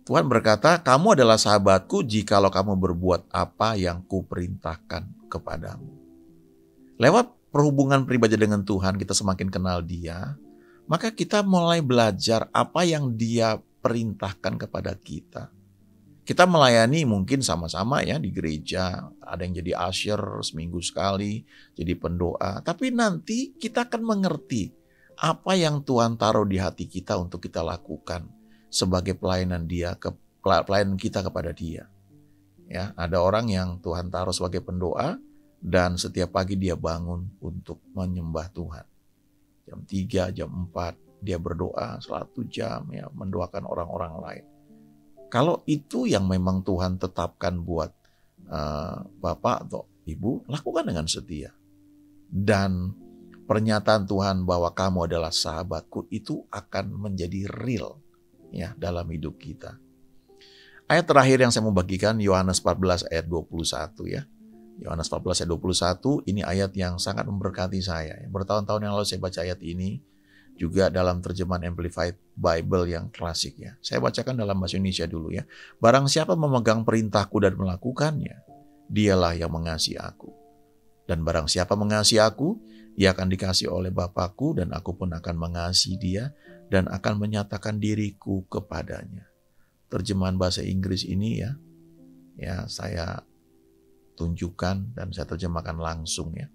Tuhan berkata, kamu adalah sahabatku jikalau kamu berbuat apa yang kuperintahkan kepadamu. Lewat perhubungan pribadi dengan Tuhan, kita semakin kenal Dia, maka kita mulai belajar apa yang Dia perintahkan kepada kita. Kita melayani mungkin sama-sama ya di gereja, ada yang jadi usher seminggu sekali, jadi pendoa. Tapi nanti kita akan mengerti apa yang Tuhan taruh di hati kita untuk kita lakukan sebagai pelayanan kita kepada Dia. Ya, ada orang yang Tuhan taruh sebagai pendoa dan setiap pagi dia bangun untuk menyembah Tuhan. Jam 3, jam 4 dia berdoa 1 jam, ya, mendoakan orang-orang lain. Kalau itu yang memang Tuhan tetapkan buat Bapak atau Ibu, lakukan dengan setia. Dan pernyataan Tuhan bahwa kamu adalah sahabatku itu akan menjadi real, ya, dalam hidup kita. Ayat terakhir yang saya mau bagikan Yohanes 14 ayat 21, ya. Yohanes 14 ayat 21 ini ayat yang sangat memberkati saya. Bertahun-tahun yang lalu saya baca ayat ini juga dalam terjemahan Amplified Bible yang klasik, ya. Saya bacakan dalam bahasa Indonesia dulu, ya. Barang siapa memegang perintahku dan melakukannya, dialah yang mengasihi aku. Dan barang siapa mengasihi aku, ia akan dikasihi oleh Bapakku dan aku pun akan mengasihi dia dan akan menyatakan diriku kepadanya. Terjemahan bahasa Inggris ini, ya saya tunjukkan dan saya terjemahkan langsung, ya.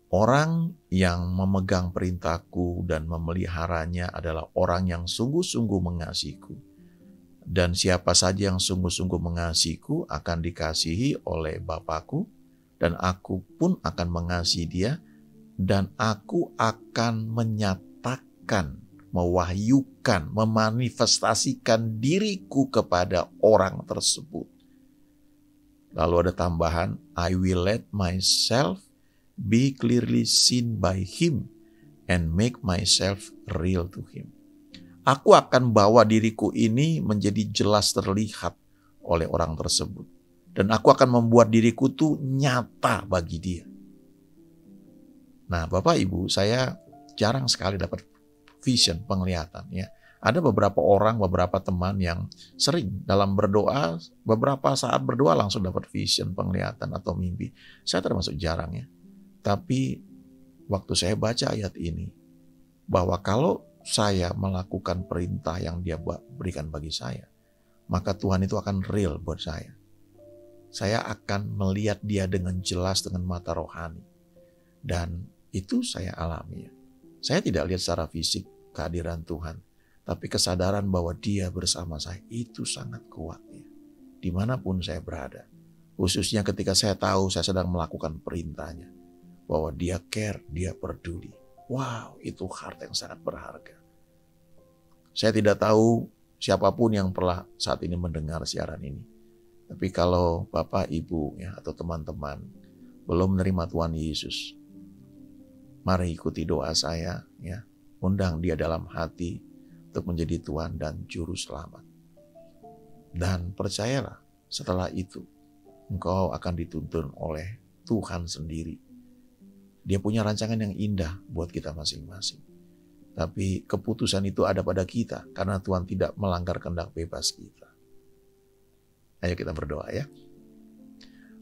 Orang yang memegang perintahku dan memeliharanya adalah orang yang sungguh-sungguh mengasihiku. Dan siapa saja yang sungguh-sungguh mengasihiku akan dikasihi oleh Bapakku, dan aku pun akan mengasihi dia, dan aku akan menyatakan, mewahyukan, memanifestasikan diriku kepada orang tersebut. Lalu ada tambahan, I will let myself be clearly seen by him and make myself real to him. Aku akan bawa diriku ini menjadi jelas terlihat oleh orang tersebut. Dan aku akan membuat diriku tuh nyata bagi dia. Nah, Bapak Ibu, saya jarang sekali dapat vision, penglihatan, ya. Ada beberapa orang, beberapa teman yang sering dalam berdoa, beberapa saat berdoa langsung dapat vision, penglihatan atau mimpi. Saya termasuk jarang, ya. Tapi waktu saya baca ayat ini, bahwa kalau saya melakukan perintah yang Dia berikan bagi saya, maka Tuhan itu akan real buat saya. Saya akan melihat Dia dengan jelas dengan mata rohani. Dan itu saya alami. Saya tidak lihat secara fisik kehadiran Tuhan, tapi kesadaran bahwa Dia bersama saya itu sangat kuat, ya. Dimanapun saya berada. Khususnya ketika saya tahu saya sedang melakukan perintahnya. Bahwa Dia care, Dia peduli. Wow, itu harta yang sangat berharga. Saya tidak tahu siapapun yang pernah saat ini mendengar siaran ini. Tapi kalau Bapak, Ibu, ya, atau teman-teman belum menerima Tuhan Yesus, mari ikuti doa saya, ya. Undang dia dalam hati untuk menjadi Tuhan dan Juru Selamat. Dan percayalah, setelah itu engkau akan dituntun oleh Tuhan sendiri. Dia punya rancangan yang indah buat kita masing-masing. Tapi keputusan itu ada pada kita karena Tuhan tidak melanggar kehendak bebas kita. Ayo kita berdoa ya.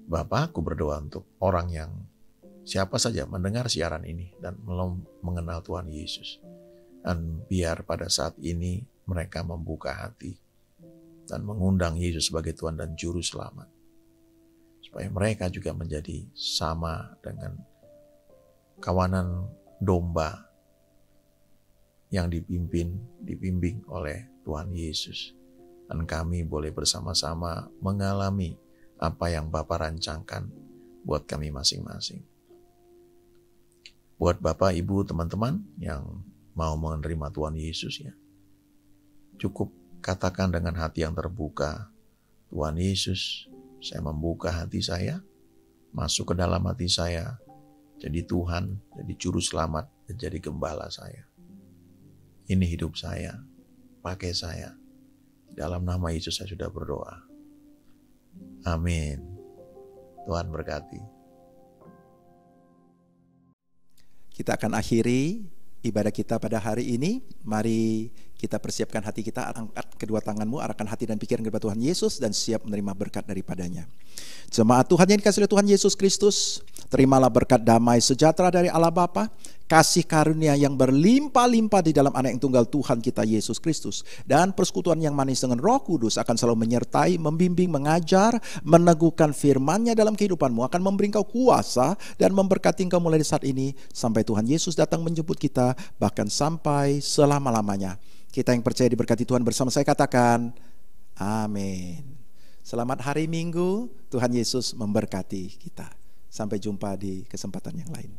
Bapa, aku berdoa untuk orang yang siapa saja mendengar siaran ini dan belum mengenal Tuhan Yesus. Dan biar pada saat ini mereka membuka hati dan mengundang Yesus sebagai Tuhan dan Juru Selamat. Supaya mereka juga menjadi sama dengan kawanan domba yang dibimbing oleh Tuhan Yesus. Dan kami boleh bersama-sama mengalami apa yang Bapa rancangkan buat kami masing-masing. Buat Bapak, Ibu, teman-teman yang mau menerima Tuhan Yesus ya, cukup katakan dengan hati yang terbuka, Tuhan Yesus, saya membuka hati saya, masuk ke dalam hati saya, jadi Tuhan, jadi Juru Selamat, dan jadi Gembala saya. Ini hidup saya, pakai saya. Dalam nama Yesus saya sudah berdoa. Amin. Tuhan berkati. Kita akan akhiri ibadah kita pada hari ini. Mari kita persiapkan hati kita, angkat kedua tanganmu, arahkan hati dan pikiran kepada Tuhan Yesus dan siap menerima berkat daripadanya. Jemaat Tuhan yang dikasihi oleh Tuhan Yesus Kristus, terimalah berkat damai sejahtera dari Allah Bapa, kasih karunia yang berlimpah-limpah di dalam Anak yang tunggal Tuhan kita Yesus Kristus, dan persekutuan yang manis dengan Roh Kudus akan selalu menyertai, membimbing, mengajar, meneguhkan firman-Nya dalam kehidupanmu, akan memberi engkau kuasa dan memberkati engkau mulai dari saat ini sampai Tuhan Yesus datang menjemput kita, bahkan sampai selama-lamanya. Kita yang percaya diberkati Tuhan bersama saya katakan amin. Selamat hari Minggu, Tuhan Yesus memberkati kita. Sampai jumpa di kesempatan yang lain.